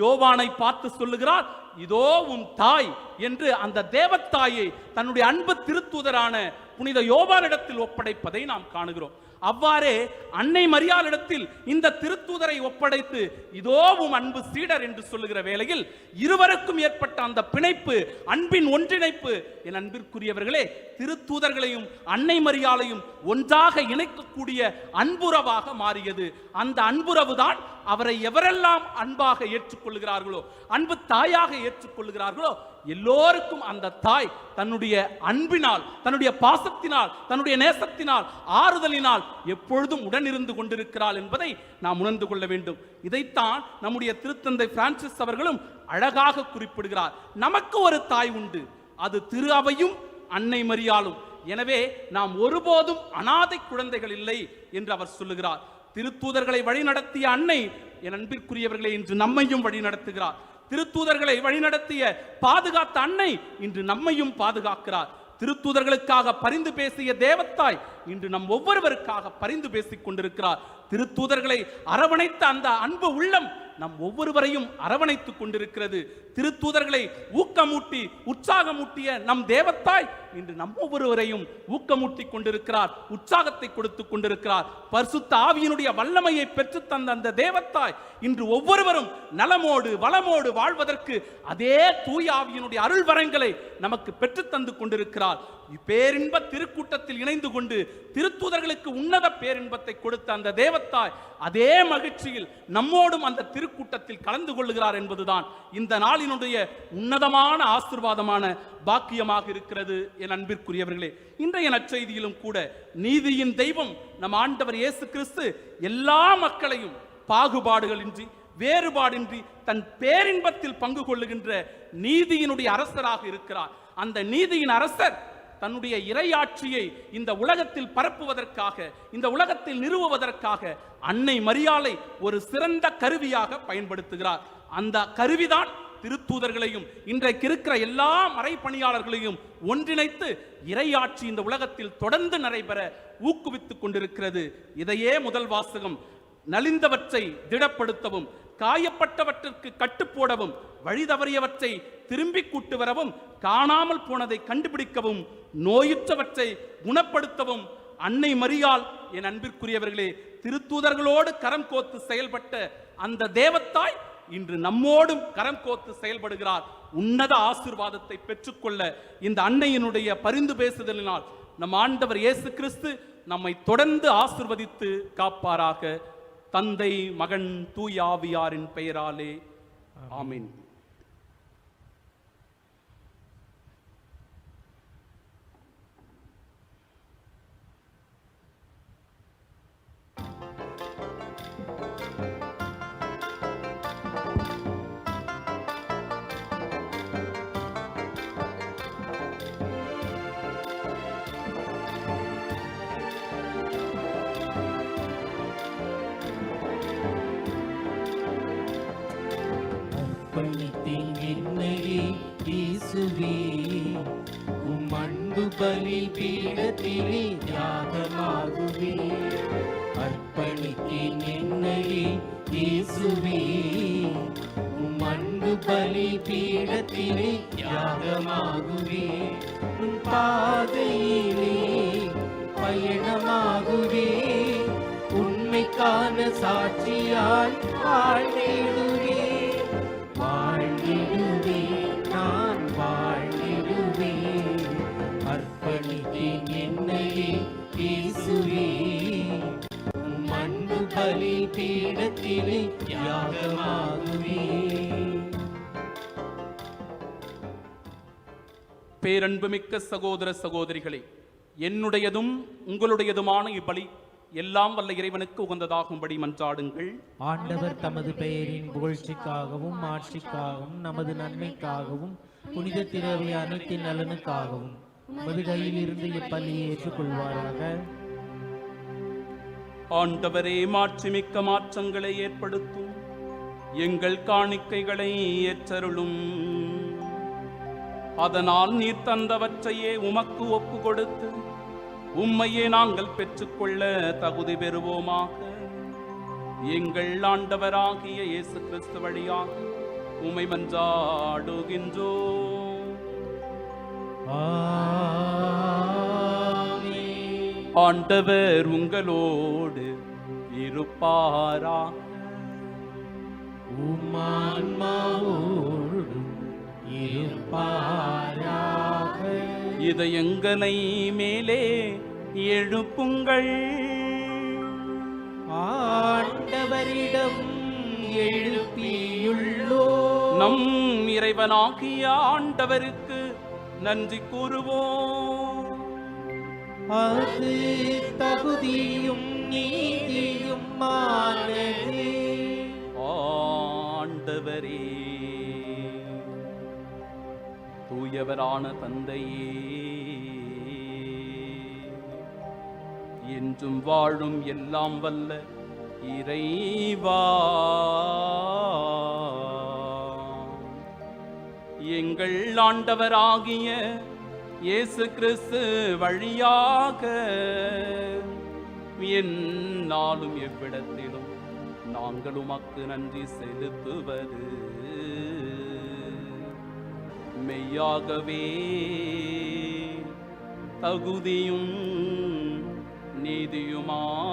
E: யோவானை பார்த்து சொல்லுகிறார், இதோ உன் தாய் என்று அந்த தேவத்தாயை தன்னுடைய அன்பு திருத்தூதரான புனித யோவானிடத்தில் ஒப்படைப்பதை நாம் காணுகிறோம். அவ்வாறே அன்னை மரியாளிடத்தில் இந்த திருத்தூதரை ஒப்படைத்து இதோவும் அன்பு சீடர் என்று சொல்லுகிற வேளையில் இருவருக்கும் ஏற்பட்ட அந்த பிணைப்பு, அன்பின் ஒன்றிணைப்பு, என் அன்பிற்குரியவர்களே, திருத்தூதர்களையும் அன்னை மரியாளையும் ஒன்றாக இணைக்கக்கூடிய அன்புறவாக மாறியது. அந்த அன்புறவு தான் அவரை எவரெல்லாம் அன்பாக ஏற்றுக்கொள்கிறார்களோ, அன்பு தாயாக ஏற்றுக்கொள்கிறார்களோ, எல்லோருக்கும் அந்த தாய் தன்னுடைய அன்பினால், தன்னுடைய பாசத்தினால், தன்னுடைய நேசத்தினால், ஆறுதலினால் எப்பொழுதும் உடனிருந்து கொண்டிருக்கிறாள் என்பதை நாம் உணர்ந்து கொள்ள வேண்டும். இதைத்தான் நம்முடைய திருத்தந்தை பிரான்சிஸ் அவர்களும் அழகாக குறிப்பிடுகிறார். நமக்கு ஒரு தாய் உண்டு, அது திரு அவையும் அன்னை மரியாளும். எனவே நாம் ஒருபோதும் அனாதை குழந்தைகள் இல்லை என்று அவர் சொல்லுகிறார். திருத்தூதர்களை வழிநடத்திய அன்னை, என் அன்பிற்குரியவர்களை, இன்று நம்மையும் வழிநடத்துகிறார். திருத்தூதர்களை வழிநடத்திய பாதுகாத்த அன்னை இன்று நம்மையும் பாதுகாக்கிறார். திருத்தூதர்களுக்காக பரிந்து பேசிய தேவத்தாய் இன்று நம் ஒவ்வொருவருக்காக பரிந்து பேசிக் கொண்டிருக்கிறார். திருத்தூதர்களை அரவணைத்த அந்த அன்பு உள்ளம் நம் ஒவ்வொருவரையும் அரவணைத்துக் கொண்டிருக்கிறது. திருத்தூதர்களை ஊக்கமூட்டி உற்சாகமூட்டிய நம் தேவத்தாய் இன்று நம் ஒவ்வொருவரையும் ஊக்கமூட்டி கொண்டிருக்கிறார், உற்சாகத்தை கொடுத்து கொண்டிருக்கிறார். பரிசுத்த ஆவியினுடைய வல்லமையை பெற்று தந்த அந்த தேவத்தாய் இன்று ஒவ்வொருவரும் நலமோடு வளமோடு வாழ்வதற்கு அதே தூய ஆவியினுடைய அருள் வரங்களை நமக்கு பெற்று தந்து கொண்டிருக்கிறார். பேரின்ப திருக்கூட்டத்தில் இணைந்து கொண்டு திருத்தூதர்களுக்கு உன்னத பேரின்பத்தை கொடுத்த அந்த தேவத்தாய் அதே மகிழ்ச்சியில் நம்மோடும் அந்த திருக்கூட்டத்தில் கலந்து கொள்ளுகிறார் என்பதுதான் இந்த நாளினுடைய உன்னதமான ஆசீர்வாதமான பாக்கியமாக இருக்கிறது. என் அன்பிற்குரியவர்களே, இன்றைய நற்செய்தியிலும் கூட நீதியின் தெய்வம் நம் ஆண்டவர் இயேசு கிறிஸ்து எல்லா மக்களையும் பாகுபாடுகளின்றி வேறுபாடின்றி தன் பேரின்பத்தில் பங்கு கொள்ளுகின்ற நீதியினுடைய அரசராக இருக்கிறார். அந்த நீதியின் அரசர் தன்னுடைய இறையாட்சியை இந்த உலகத்தில் பரப்புவதற்காக, இந்த உலகத்தில் நிறுவுவதற்காக அன்னை மரியாளை ஒரு சிறந்த கருவியாக பயன்படுத்துகிறார். அந்த கருவிதான் திருத்தூதர்களையும் இன்றைக்கு இருக்கிற எல்லா மறைப்பணியாளர்களையும் ஒன்றிணைத்து இறையாட்சி இந்த உலகத்தில் தொடர்ந்து நடைபெற ஊக்குவித்துக் கொண்டிருக்கிறது. இதையே முதல் வாசகம் நலிந்தவற்றை திடப்படுத்தவும், காயப்பட்டவற்றிற்கு கட்டுப்போடவும், வழி தவறியவற்றை திரும்பி கூட்டு வரவும், காணாமல் போனதை கண்டுபிடிக்கவும், நோயுற்றவற்றை குணப்படுத்தவும் அன்னை மரியாள், என் அன்பிற்குரியவர்களே, திருத்தூதர்களோடு கரம் கோத்து செயல்பட்ட அந்த தேவத்தாய் இன்று நம்மோடும் கரம் கோத்து செயல்படுகிறார். உன்னத ஆசீர்வாதத்தை பெற்றுக்கொள்ள இந்த அன்னையினுடைய பரிந்து பேசுதலினால் நம் ஆண்டவர் இயேசு கிறிஸ்து நம்மை தொடர்ந்து ஆசீர்வதித்து காப்பாராக. தந்தை, மகன், தூய ஆவியாரின் பெயராலே ஆமென்.
A: அர்ப்பணித்தேன் என்னையே இயேசுவே, உம் அன்பு பலி பீடத்திலே தியாகமாகுவே. அர்ப்பணித்தேன் என்னையே இயேசுவே, உம் அன்பு பலி பீடத்திலே தியாகமாகுவே. உன் பாதையிலே பயணமாகுவே, உண்மைக்கான சாட்சியாய் வாழ்ந்திடுவே. வாழ்ந்திடுவே, நான் வாழ்ந்திடுவே. அர்ப்பணித்தேன் என்னையே இயேசுவே, உம் அன்பு பலி பீடத்திலே தியாகமாகுவே.
E: பேரன்புமிக்க சகோதர சகோதரிகளே, என்னுடையதும் உங்களுடையதுமான இப்பலி எல்லாம் வல்ல இறைவனுக்கு உகந்ததாகும்படி மன்றாடுங்கள்.
G: ஆண்டவர் தமது பெயரின் புகழ்ச்சிக்காகவும் ஆட்சிக்காகவும் நமது நன்மைக்காகவும் புனித திரவிய அனைத்தின் நலனுக்காகவும் உமது கையில் இருந்து இப்பலியை ஏற்றுக்கொள்வாராக.
E: ஆண்டவரே, மாட்சிமிக்க மாற்றங்களை ஏற்படுத்தும் எங்கள் காணிக்கைகளை ஏற்றருளும். அதனால் நீர் தந்தவற்றையே உமக்கு ஒப்பு கொடுத்து உம்மையே நாங்கள் பெற்றுக்கொள்ள தகுதி பெறுவோமாக. எங்கள் ஆண்டவராகிய இயேசு கிறிஸ்து வழியாக உம்மை மன்றாடுகின்றோம்.
G: ஆமென்.
E: ஆண்டவர் உங்களோடு இருப்பாரா.
G: உம்மான்மாவோடும் இருப்பாராக.
E: இதயங்களை மேலே எழுப்புங்கள்.
G: ஆண்டவரிடம் எழுப்பியுள்ளோ.
E: நம் இறைவனாகிய ஆண்டவருக்கு நன்றி கூறுவோம்.
G: அது தகுதியும் நீதியும் ஆனதே.
E: ஆண்டவரே, தூயவரான தந்தையே, என்றும் வாழும் எல்லாம் வல்ல இறைவா, எங்கள் ஆண்டவராகிய இயேசு கிறிஸ்து வழியாக எந்நாளும் எவ்விடத்திலும் நாங்கள் உமக்கு நன்றி செலுத்துவது மெய்யாகவே தகுதியும் நீதியுமாகும்.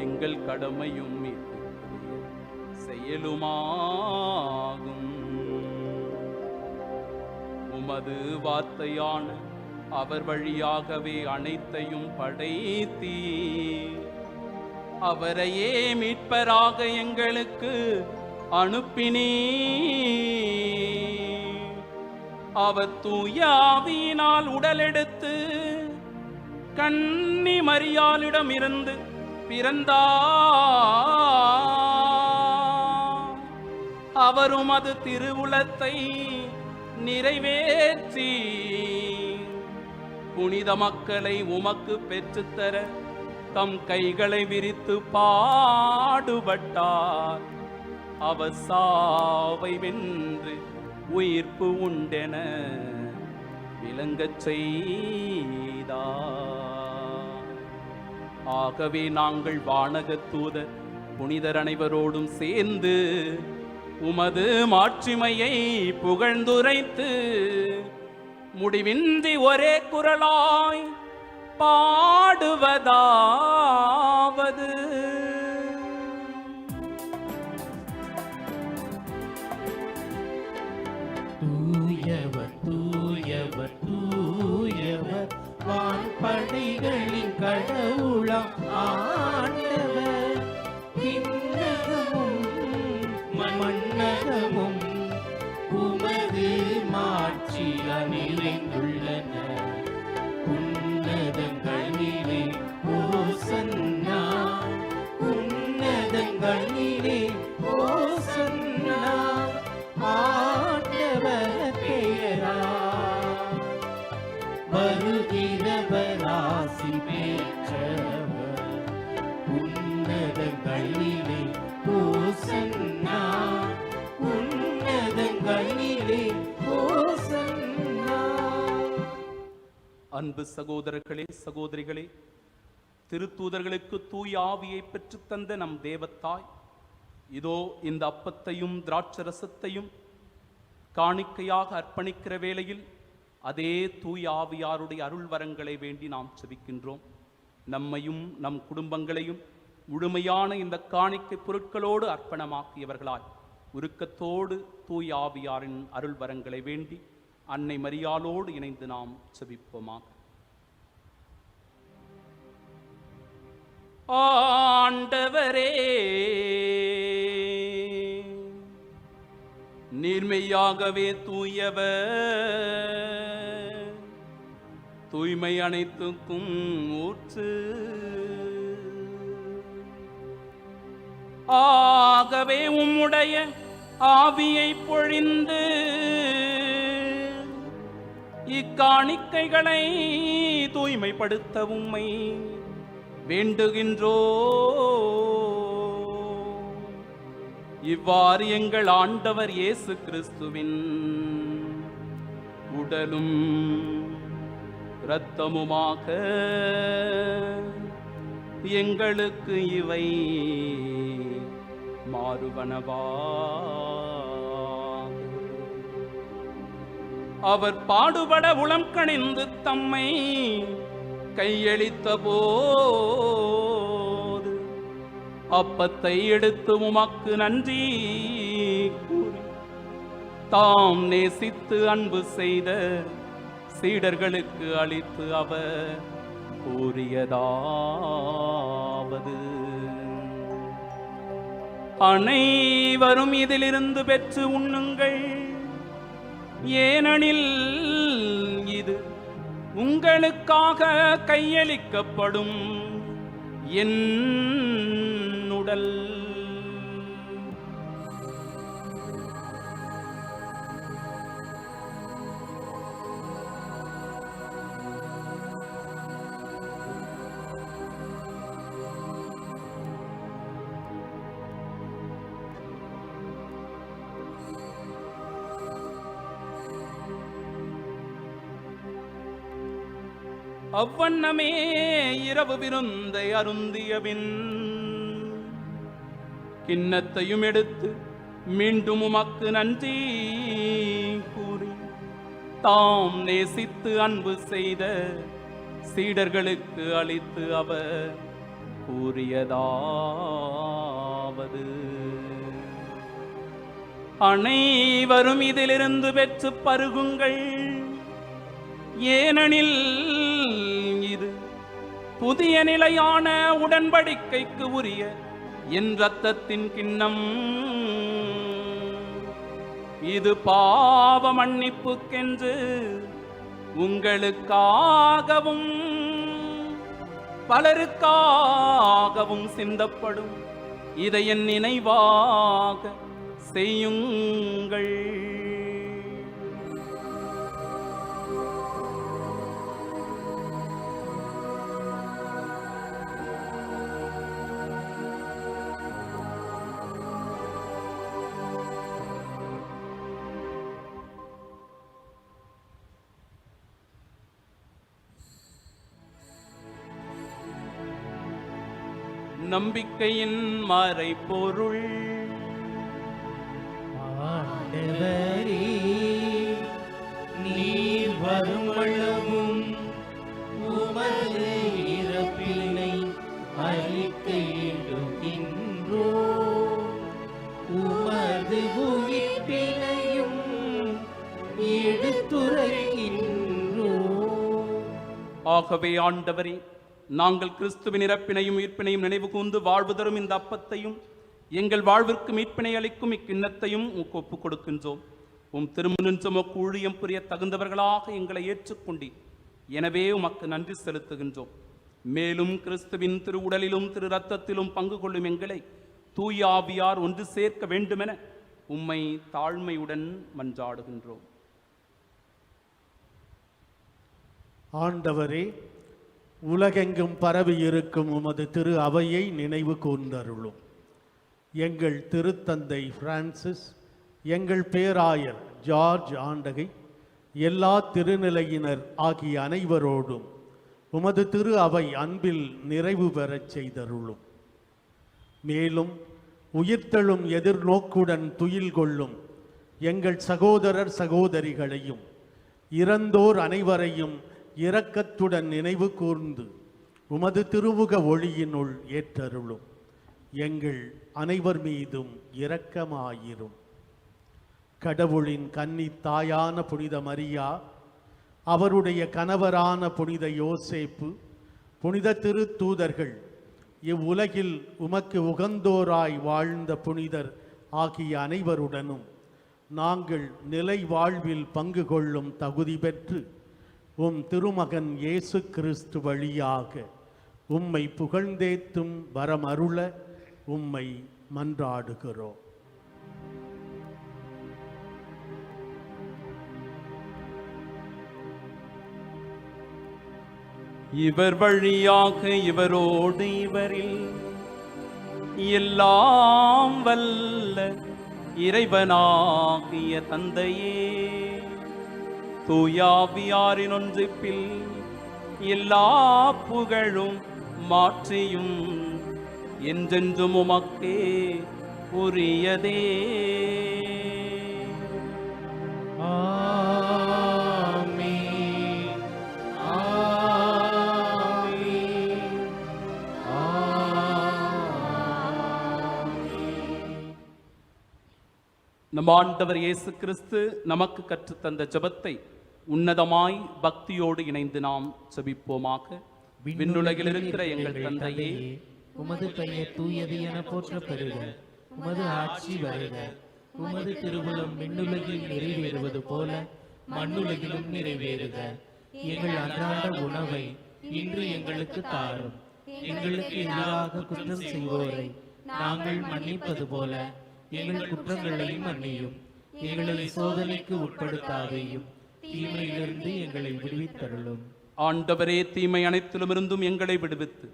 E: எங்கள் கடமையும் மீட்புக்குரிய செயலுமாகும். உமது வார்த்தையான அவர் வழியாகவே அனைத்தையும் படைத்தீர். அவரையே மீட்பராக எங்களுக்கு அனுப்பினீர். அவர் தூய ஆவியினால் உடலெடுத்து கன்னி மரியாளிடம் இருந்து பிறந்தார். அவரும் அது திருவுளத்தை நிறைவேற்றி புனித மக்களை உமக்கு பெற்றுத்தர தம் கைகளை விரித்து பாடுபட்டார். அவர் சாவை வென்று உயிர்ப்பு உண்டென விளங்கச் செய்தார். ஆகவே நாங்கள் வானகத் தூதர் புனிதர் அனைவரோடும் சேர்ந்து உமது மாட்சிமையை புகழ்ந்துரைத்து முடிவின்றி ஒரே குரலாய் பாடுவதாவது:
G: தூயவர் தூயவர் தூயவர் வான்படைகளின் கடவுளாம் ஆண்டவர். விண்ணகமும் மண்ணகமும் உமது மாட்சியால் நிறைந்துள்ளன. உன்னதங்களிலே ஓசன்னா, உன்னதங்களிலே ஓசன்னா. ஆண்டவர் பெயரா வருகிறவர் ஆசி பெற்றவர். உன்னதங்களிலே ஓசன்னா, உன்னதங்களிலே ஓசன்னா.
E: அன்பு சகோதரர்களே, சகோதரிகளே, திருத்தூதர்களுக்கு தூய ஆவியை பெற்றுத் தந்த நம் தேவத்தாய் இதோ இந்த அப்பத்தையும் திராட்சரசத்தையும் காணிக்கையாக அர்ப்பணிக்கிற வேளையில் அதே தூய ஆவியாருடைய அருள் வரங்களை வேண்டி நாம் செபிக்கின்றோம். நம்மையும் நம் குடும்பங்களையும் முழுமையான இந்த காணிக்கை பொருட்களோடு அர்ப்பணமாக்கியவர்களாய் உருக்கத்தோடு தூய ஆவியாரின் அருள் வரங்களை வேண்டி அன்னை மரியாளோடு இணைந்து நாம் செபிப்போமாக. ஆண்டவரே, நீர்மையாகவே தூயவர், தூய்மை அனைத்துக்கும் ஊற்று. ஆகவே உம்முடைய ஆவியை பொழிந்து இக்காணிக்கைகளை தூய்மைப்படுத்த உம்மை வேண்டுகின்றோ. இவ்வாறு எங்கள் ஆண்டவர் இயேசு கிறிஸ்துவின் உடலும் இரத்தமுமாக எங்களுக்கு இவை மாறுவனவா. அவர் பாடுபட உளம் கணிந்து தம்மை கையளித்த போது அப்பத்தை எடுத்து உமக்கு நன்றி கூறி தாம் நேசித்து அன்பு செய்த சீடர்களுக்கு அளித்து அவர் கூறியதாவது: அனைவரும் இதிலிருந்து பெற்று உண்ணுங்கள், ஏனெனில் இது உங்களுக்காக கையளிக்கப்படும் என் உடல். அவ்வண்ணமே இரவு விருந்தை அருந்தியபின் கிண்ணத்தையும் எடுத்து மீண்டும் உமக்கு நன்றி கூறி தாம் நேசித்து அன்பு செய்த சீடர்களுக்கு அளித்து அவர் கூறியதாவது: அனைவரும் இதிலிருந்து பெற்று பருகுங்கள், ஏனெனில் இது புதிய நிலையான உடன்படிக்கைக்கு உரிய என் இரத்தத்தின் கிண்ணம். இது பாவ மன்னிப்புக்கென்று உங்களுக்காகவும் பலருக்காகவும் சிந்தப்படும். இதை என் நினைவாக செய்யுங்கள். நம்பிக்கையின் மறைபொருள்.
G: ஆண்டவரே, நீர் வருமளவும் உமது இறப்பினை அறிக்கையிடுகின்றோ, உமது உயிர்ப்பினையும் எடுத்துரைக்கின்றோ.
E: ஆகவே ஆண்டவரே, நாங்கள் கிறிஸ்துவின் இறப்பினையும் உயிர்ப்பினையும் நினைவு கூர்ந்து வாழ்வு தரும் இந்த அப்பத்தையும் எங்கள் வாழ்விற்கு மீட்பினை அளிக்கும் இக்கிண்ணத்தையும் உமக்கு ஒப்புக் கொடுக்கின்றோம். உம் திருமுன்னின்று ஊழியம் புரிய தகுந்தவர்களாக எங்களை ஏற்றுக்கொண்டி, எனவே உமக்கு நன்றி செலுத்துகின்றோம். மேலும் கிறிஸ்துவின் திரு உடலிலும் திரு இரத்தத்திலும் பங்கு கொள்ளும் எங்களை தூய ஆவியார் ஒன்று சேர்க்க வேண்டுமென உம்மை தாழ்மையுடன் மன்றாடுகின்றோம்.
H: ஆண்டவரே, உலகெங்கும் பரவி இருக்கும் உமது திரு அவையை நினைவு கூர்ந்தருளும். எங்கள் திருத்தந்தை பிரான்சிஸ், எங்கள் பேராயர் ஜார்ஜ் ஆண்டகை, எல்லா திருநிலையினர் ஆகிய அனைவரோடும் உமது திரு அவை அன்பில் நிறைவு பெறச் செய்தருளும். மேலும் உயிர்த்தெழும் எதிர்நோக்குடன் துயில் கொள்ளும் எங்கள் சகோதரர் சகோதரிகளையும் இறந்தோர் அனைவரையும் இரக்கத்துடன் நினைவு கூர்ந்து உமது திருமுக ஒளியினுள் ஏற்றருளும். எங்கள் அனைவர் மீதும் இரக்கமாயிரும். கடவுளின் கன்னி தாயான புனித மரியா, அவருடைய கணவரான புனித யோசேப்பு, புனித திருத்தூதர்கள், இவ்வுலகில் உமக்கு உகந்தோராய் வாழ்ந்த புனிதர் ஆகிய அனைவருடனும் நாங்கள் நிலை வாழ்வில் பங்கு கொள்ளும் தகுதி பெற்று உம் திருமகன் இயேசு கிறிஸ்து வழியாக உம்மை புகழ்ந்தேத்தும் வரமருள உம்மை மன்றாடுகிறோம்.
E: இவர் வழியாக இவரோடு இவரில் எல்லாம் வல்ல இறைவனாகிய தந்தையே, தூயாவியாரின் ஒன்றிப்பில் எல்லா புகழும் மாற்றியும் என்றென்றும் உமக்கே உரியதே.
G: ஆமென்.
E: நம் ஆண்டவர் இயேசு கிறிஸ்து நமக்கு கற்றுத்தந்த ஜெபத்தை உன்னதமாய் பக்தியோடு இணைந்து நாம் ஜெபிப்போமாக. விண்ணுலகில் இருக்கிற எங்கள் தந்தையே,
G: உமது பெயர் தூயது என போற்றப் பெறுக. உமது ஆட்சி வருக. உமது திருவுளம் விண்ணுலகில் நிறைவேறுவது போல மண்ணுலகிலும் நிறைவேறுக. எங்கள் அன்றாட உணவை இன்று எங்களுக்கு தாரும். எங்களுக்கு எதிராக குற்றம் செய்வோரை நாங்கள் மன்னிப்பது போல எங்கள் குற்றங்களையும் மன்னியும். எங்களை சோதனைக்கு உட்படுத்தாதேயும், தீமையிலிருந்து எங்களை விடுவித்தருளும்.
E: ஆண்டவரே, தீமை அனைத்திலுமிருந்தும் எங்களை விடுவித்து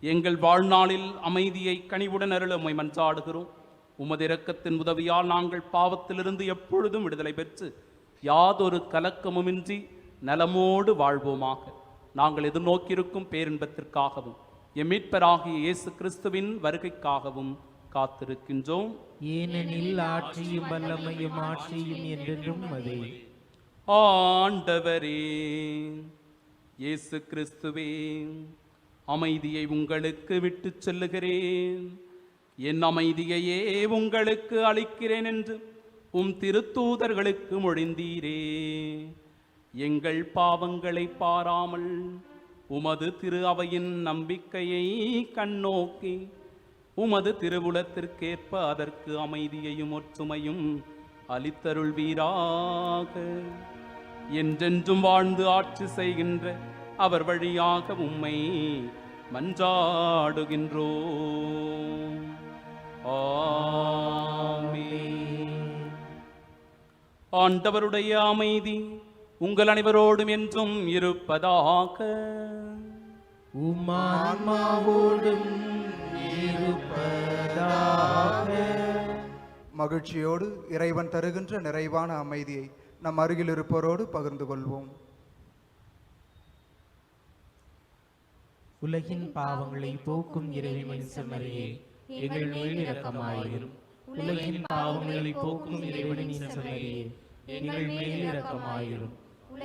E: எங்கள் வாழ்நாளில் அமைதியை கனிவுடன் அருள உம்மை மன்றாடுகிறோம். உமது இரக்கத்தின் உதவியால் நாங்கள் பாவத்திலிருந்து எப்பொழுதும் விடுதலை பெற்று யாதொரு கலக்கமுமின்றி நலமோடு வாழ்வோமாக. நாங்கள் எதிர்நோக்கியிருக்கும் பேரின்பத்திற்காகவும் எம் மீட்பராகிய இயேசு கிறிஸ்துவின் வருகைக்காகவும் காத்திருக்கின்றோம்.
G: ஏனெனில் ஆட்சியும் வல்லமையும் ஆட்சியும் என்றென்றும் அதே.
E: ஆண்டவரே இயேசு கிறிஸ்துவே, அமைதியை உங்களுக்கு விட்டுச் செல்லுகிறேன், என் அமைதியையே உங்களுக்கு அளிக்கிறேன் என்று உம் திருத்தூதர்களுக்கு மொழிந்தீரே. எங்கள் பாவங்களை பாராமல் உமது திரு அவையின் நம்பிக்கையை கண்ணோக்கி உமது திருவுளத்திற்கேற்ப அதற்கு அமைதியையும் ஒற்றுமையும் அளித்தருள்வீராக. என்றென்றும் வாழ்ந்து ஆட்சி செய்கின்ற அவர் வழியாக உம்மை மன்றாடுகின்றோம். ஆமென். ஆண்டவருடைய அமைதி உங்கள் அனைவரோடும் என்றும் இருப்பதாக.
G: உம்மான்மாவோடும் இருப்பதாக.
C: மகிழ்ச்சியோடு இறைவன் தருகின்ற நிறைவான அமைதியை நம் அருகில் இருப்போரோடு பகிர்ந்து கொள்வோம்.
G: உலகின் பாவங்களை போக்கும் இறைவனின் செம்மறியே, எங்கள் மேல் இரக்கமாயிரும். உலகின் பாவங்களை போக்கும் இறைவனின் செம்மறியே, எங்கள் மேல் இரக்கமாயிரும்.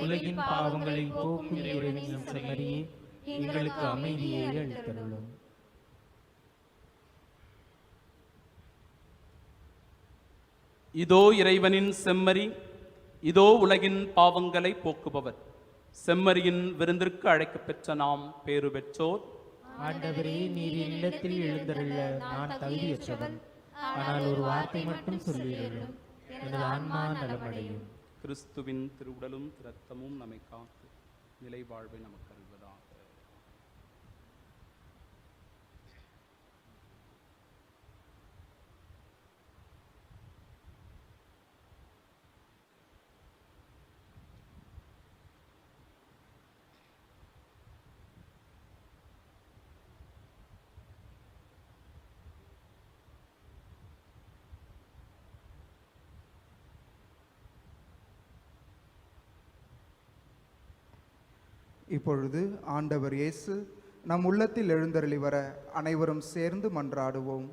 G: உலகின் பாவங்களை போக்கும் இறைவனின் செம்மறியே, எங்களுக்கு அமைதியை அளித்தருளும்.
E: இதோ இறைவனின் செம்மறி, இதோ உலகின் பாவங்களை போக்குபவர். செம்மறியின் விருந்திற்கு அழைக்கப் பெற்ற நாம் பேறு பெற்றோர்.
G: ஆண்டவரே, நீர் இல்லத்தில் எழுந்தருள நான் தகுதியற்றவன். ஆனால் ஒரு வார்த்தை மட்டும் சொல்லியிருளும், எனது ஆன்மா நலமடையும்.
E: கிறிஸ்துவின் திருவுடலும் இரத்தமும் நம்மை காத்து நிலை வாழ்வை நமக்கு அருள்வதாக.
C: இப்பொழுது ஆண்டவர் இயேசு நம் உள்ளத்தில் எழுந்தருளி வர அனைவரும் சேர்ந்து மன்றாடுவோம்.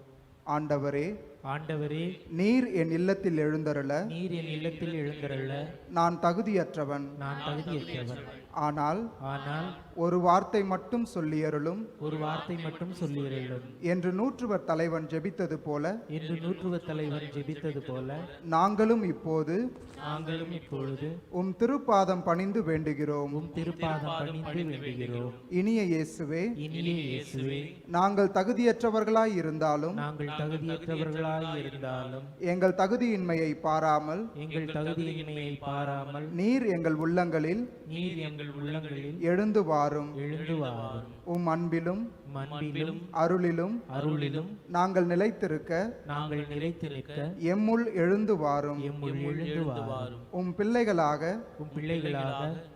C: ஆண்டவரே,
G: ஆண்டவரே,
C: நீர் என் இல்லத்தில் எழுந்தருள
G: நீர் என் இல்லத்தில் எழுந்தருள
C: நான் தகுதியற்றவன்.
G: நான் தகுதியற்றவன்.
C: ஆனால்
G: ஆனால்
C: ஒரு வார்த்தை மட்டும் சொல்லியருளும்
G: ஒரு வார்த்தை மட்டும் சொல்லியிருளும்
C: என்று நூற்றுவர் தலைவன் ஜெபித்தது போல
G: என்று நூற்றுவ தலைவன் ஜெபித்தது போல
C: நாங்களும் இப்போது
G: இப்பொழுது
C: உம் திருப்பாதம் பணிந்து வேண்டுகிறோம்.
G: உம் திருப்பாதம் பணிந்து வேண்டுகிறோம்.
C: இனிய இயேசுவே,
G: இனிய இயேசுவே,
C: நாங்கள் தகுதியற்றவர்களாய் இருந்தாலும்
G: நாங்கள் தகுதியற்றவர்களாய் இருந்தாலும்
C: எங்கள் தகுதியின்மையை பாராமல்
G: எங்கள் தகுதியின்மையை பாராமல்
C: நீர் எங்கள் உள்ளங்களில்
G: நீர் எங்கள் உள்ளங்களில்
C: எழுந்து வாரும்.
G: எழுந்து வாரும்.
C: உம் அன்பிலும்
G: அன்பிலும்
C: அருளிலும் நாங்கள் நிலைத்திருக்க
G: நாங்கள் நிலைத்திருக்க
C: எம்முள் எழுந்து வாரும்.
G: எம்முள் எழுந்து வாரும்.
C: உம் பிள்ளைகளாக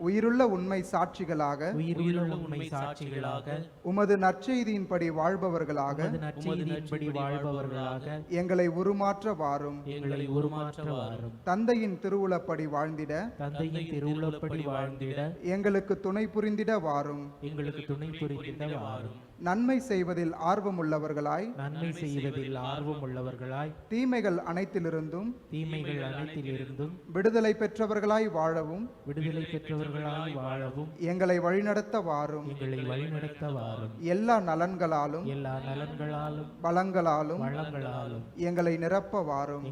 C: உயிருள்ள உண்மை சாட்சிகளாக
G: உயிருள்ள உண்மை சாட்சிகளாக
C: உமது நற்செய்தியின்படி வாழ்பவர்களாக
G: நற்செய்தியின்படி வாழ்பவர்களாக
C: எங்களை உருமாற்ற வாரும்.
G: எங்களை உருமாற்ற வாரும்.
C: தந்தையின் திருவுளப்படி வாழ்ந்திட
G: தந்தையின் திருவுளப்படி வாழ்ந்திட
C: எங்களுக்கு துணை புரிந்திட வாரும்.
G: எங்களுக்கு துணை புரிந்திட வாரும்.
C: நன்மை செய்வதில் ஆர்வமுள்ளவர்களாய்
G: நன்மை செய்வதில் ஆர்வம் உள்ளவர்களாய்
C: தீமைகள் அனைத்திலிருந்தும் விடுதலை பெற்றவர்களாய் வாழவும் எங்களை வழிநடத்த வாரும். எல்லா நலன்களாலும் பலங்களாலும் எங்களை நிரப்ப வாரும்.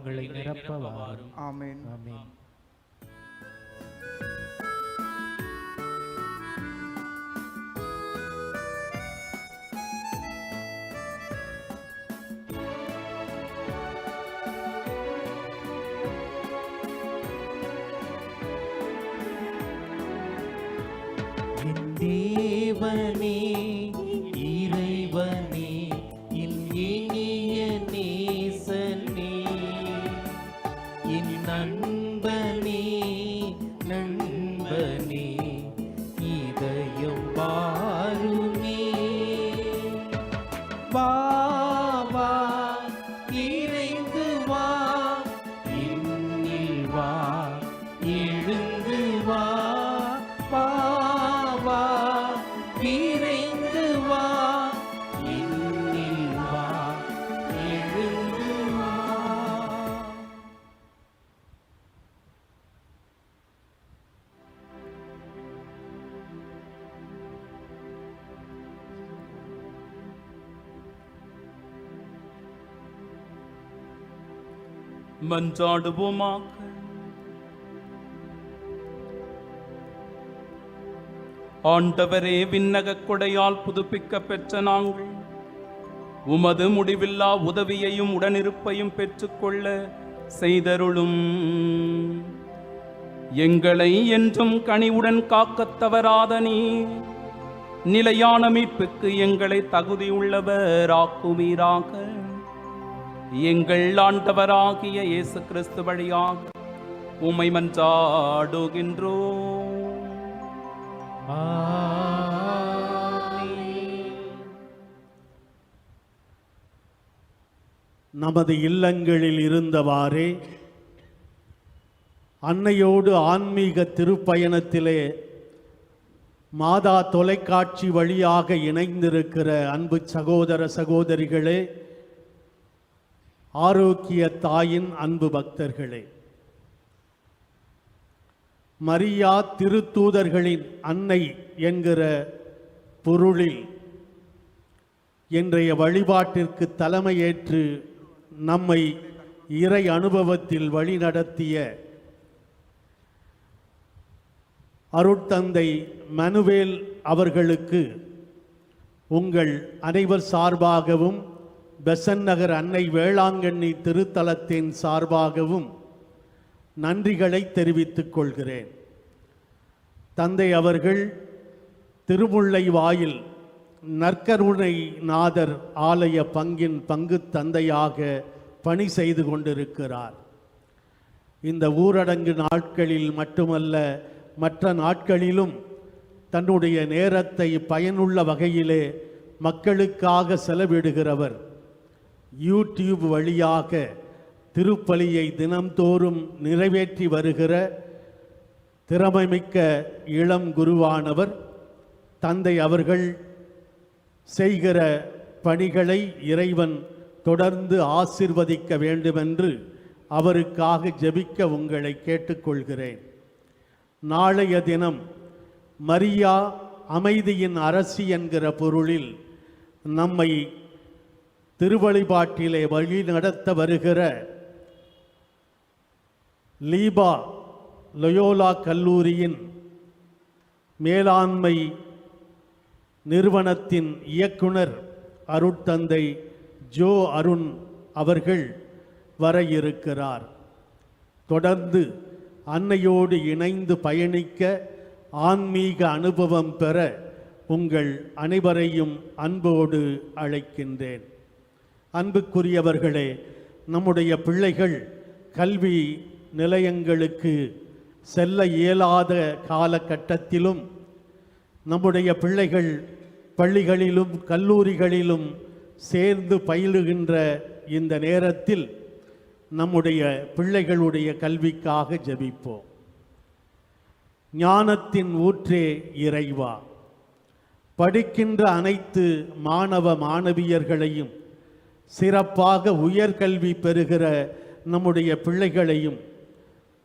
C: ஆமென்.
A: தேவனே இறைவனே என் இனிய நேசனே என் நண்பனே நண்பனே இதயம் பாருமே வா வா இறைந்து வா என்னில் வா எழுந்து வா வா வா விரைந்து வா என்னில் வா எழுந்து வா.
E: மன்றாடுவோமாக. ஆண்டவரே, விண்ணகக் கொடையால் புதுப்பிக்க பெற்ற நாங்கள் உமது முடிவில்லா உதவியையும் உடனிருப்பையும் பெற்றுக்கொள்ள செய்தருளும். எங்களை என்றும் கனிவுடன் காக்கத் தவறாத நீர் நிலையான மீட்புக்கு எங்களை தகுதியுள்ளவராக்குவீராக. எங்கள் ஆண்டவராகிய இயேசு கிறிஸ்து வழியாக உம்மை மன்றாடுகின்றோம்.
H: நமது இல்லங்களில் இருந்தவாறே அன்னையோடு ஆன்மீக திருப்பயணத்திலே மாதா தொலைக்காட்சி வழியாக இணைந்திருக்கிற அன்பு சகோதர சகோதரிகளே, ஆரோக்கிய தாயின் அன்பு பக்தர்களே, மரியா திருத்தூதர்களின் அன்னை என்கிற பொருளில் இன்றைய வழிபாட்டிற்கு தலைமையேற்று நம்மை இறை அனுபவத்தில் வழிநடத்திய அருட்தந்தை மனுவேல் அவர்களுக்கு உங்கள் அனைவர் சார்பாகவும் பெசன்ட் நகர் அன்னை வேளாங்கண்ணி திருத்தலத்தின் சார்பாகவும் நன்றிகளை தெரிவித்துக் கொள்கிறேன். தந்தை அவர்கள் திருமுல்லை வாயில் நற்கருணை நாதர் ஆலய பங்கின் பங்கு தந்தையாக பணி செய்து கொண்டிருக்கிறார். இந்த ஊரடங்கு நாட்களில் மட்டுமல்ல, மற்ற நாட்களிலும் தன்னுடைய நேரத்தை பயனுள்ள வகையிலே மக்களுக்காக செலவிடுகிறவர். யூடியூப் வழியாக திருப்பலியை தினம்தோறும் நிறைவேற்றி வருகிற திறமைமிக்க இளம் குருவானவர். தந்தை அவர்கள் செய்கிற பணிகளை இறைவன் தொடர்ந்து ஆசிர்வதிக்க வேண்டுமென்று அவருக்காக ஜெபிக்க உங்களை கேட்டுக்கொள்கிறேன். நாளைய தினம் மரியா அமைதியின் அரசி என்கிற பொருளில் நம்மை திருவழிபாட்டிலே வழி நடத்த வருகிற லீபா லொயோலா கல்லூரியின் மேலாண்மை நிறுவனத்தின் இயக்குனர் அருட்தந்தை ஜோ அருண் அவர்கள் வர இருக்கிறார். தொடர்ந்து அன்னையோடு இணைந்து பயணிக்க, ஆன்மீக அனுபவம் பெற உங்கள் அனைவரையும் அன்போடு அழைக்கின்றேன். அன்புக்குரியவர்களே, நம்முடைய பிள்ளைகள் கல்வி நிலையங்களுக்கு செல்ல இயலாத காலகட்டத்திலும் நம்முடைய பிள்ளைகள் பள்ளிகளிலும் கல்லூரிகளிலும் சேர்ந்து பயிலுகின்ற இந்த நேரத்தில் நம்முடைய பிள்ளைகளுடைய கல்விக்காக ஜெபிப்போம். ஞானத்தின் ஊற்றே இறைவா. படிக்கின்ற அனைத்து மாணவ மாணவியர்களையும், சிறப்பாக உயர்கல்வி பெறுகிற நம்முடைய பிள்ளைகளையும்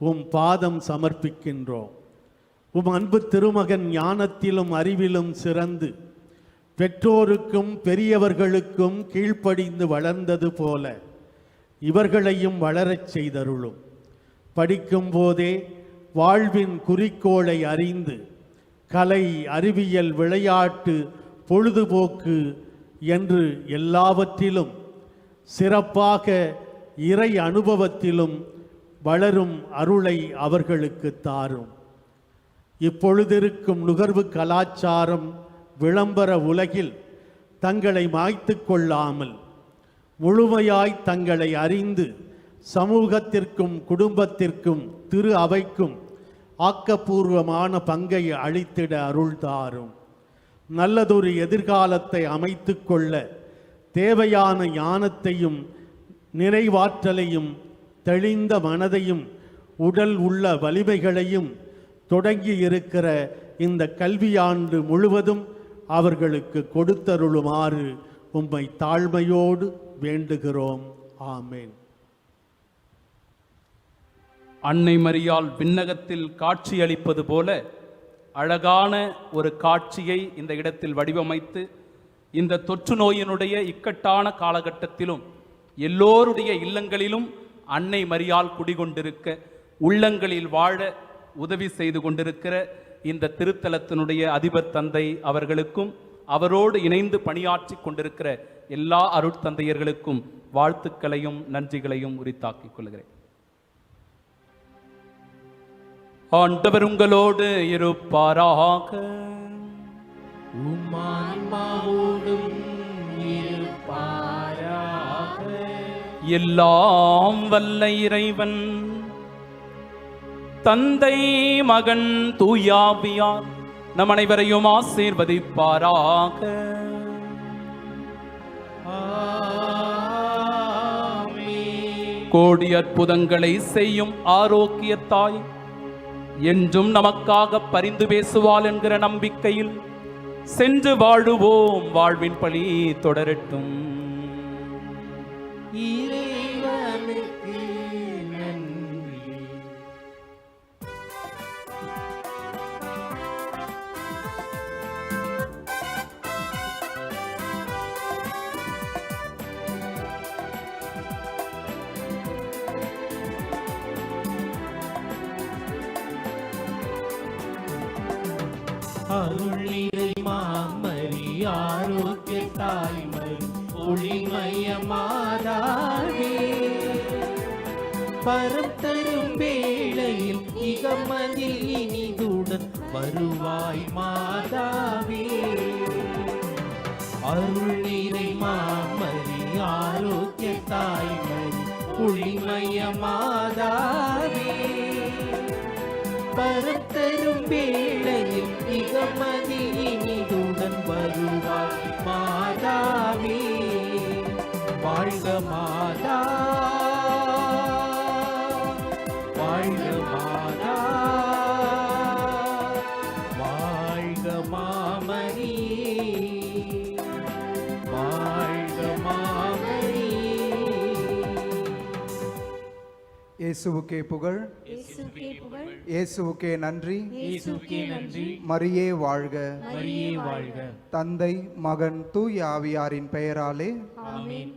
H: உம் பாதம் சமர்ப்பிக்கின்றோம். உம் அன்பு திருமகன் ஞானத்திலும் அறிவிலும் சிறந்து பெற்றோருக்கும் பெரியவர்களுக்கும் கீழ்ப்படிந்து வளர்ந்தது போல இவர்களையும் வளரச் செய்தருளும். படிக்கும் போதே வாழ்வின் குறிக்கோளை அறிந்து கலை, அறிவியல், விளையாட்டு, பொழுதுபோக்கு என்று எல்லாவற்றிலும் சிறப்பாக இறை அனுபவத்திலும் வளரும் அருளை அவர்களுக்கு தாரும். இப்பொழுதிருக்கும் நுகர்வு கலாச்சாரம், விளம்பர உலகில் தங்களை மாய்த்து கொள்ளாமல் முழுமையாய் தங்களை அறிந்து சமூகத்திற்கும் குடும்பத்திற்கும் திரு அவைக்கும் ஆக்கப்பூர்வமான பங்கை அளித்திட அருள் தாரும். நல்லதொரு எதிர்காலத்தை அமைத்து கொள்ள தேவையான ஞானத்தையும் நிறைவாற்றலையும் தெளிந்த மனதையும் உடல் உள்ள வலிமைகளையும் தொடங்கி இருக்கிற இந்த கல்வியாண்டு முழுவதும் அவர்களுக்கு கொடுத்தருளுமாறு உம்மை தாழ்மையோடு வேண்டுகிறோம். ஆமேன்.
E: அன்னை மரியாள் விண்ணகத்தில் காட்சியளிப்பது போல அழகான ஒரு காட்சியை இந்த இடத்தில் வடிவமைத்து இந்த தொற்று நோயினுடைய இக்கட்டான காலகட்டத்திலும் எல்லோருடைய இல்லங்களிலும் அன்னை மரியாள் குடிகொண்டிருக்க, உள்ளங்களில் வாழ உதவி செய்து கொண்டிருக்கிற இந்த திருத்தலத்தினுடைய அதிபர் தந்தை அவர்களுக்கும் அவரோடு இணைந்து பணியாற்றி கொண்டிருக்கிற எல்லா அருட்தந்தையர்களுக்கும் வாழ்த்துக்களையும் நன்றிகளையும் உரித்தாக்கிக் கொள்கிறேன். ஆண்டவர் உங்களோடு இருப்பாராக.
G: உம்மான்மாவோடும் இருப்பாராக.
E: எல்லாம் வல்ல இறைவன் தந்தை, மகன், தூயாவியார் நம் அனைவரையும் ஆசீர்வதிப்பாராக. கோடி அற்புதங்களை செய்யும் ஆரோக்கிய தாய் என்றும் நமக்காக பரிந்து பேசுவாள் என்கிற நம்பிக்கையில் சென்று வாழுவோம். வாழ்வின் பழி தொடரட்டும்.
G: இறைவனுக்கு நன்றி. அருளிரை மாமரி ஆரோக்கிய தாய்மர் ஒளிமயமாதாவே, பரம் தரும் வேளையில் இகமதில் இனிதுடன் வருவாய் மாதாவே. அருளிரை மாமரி ஆரோக்கிய தாய்மர் ஒளிமயமாதாவே, பரத்தரும் வேளையில் இகமதி இனிதுடன் வருவாய் மாதாவே. வாழ்க மாதா, வாழ்க மாதா, வாழ்க மாமரி, வாழ்க மாமரி.
C: இயேசுவுக்கே புகழ்,
D: இயேசுவுக்கே புகழ்,
C: இயேசுவுக்கே நன்றி,
G: இயேசுவுக்கே நன்றி.
C: மரியே வாழ்க.
G: மரியே வாழ்க.
C: தந்தை, மகன், தூய ஆவியாரின் பெயராலே
G: ஆமென்.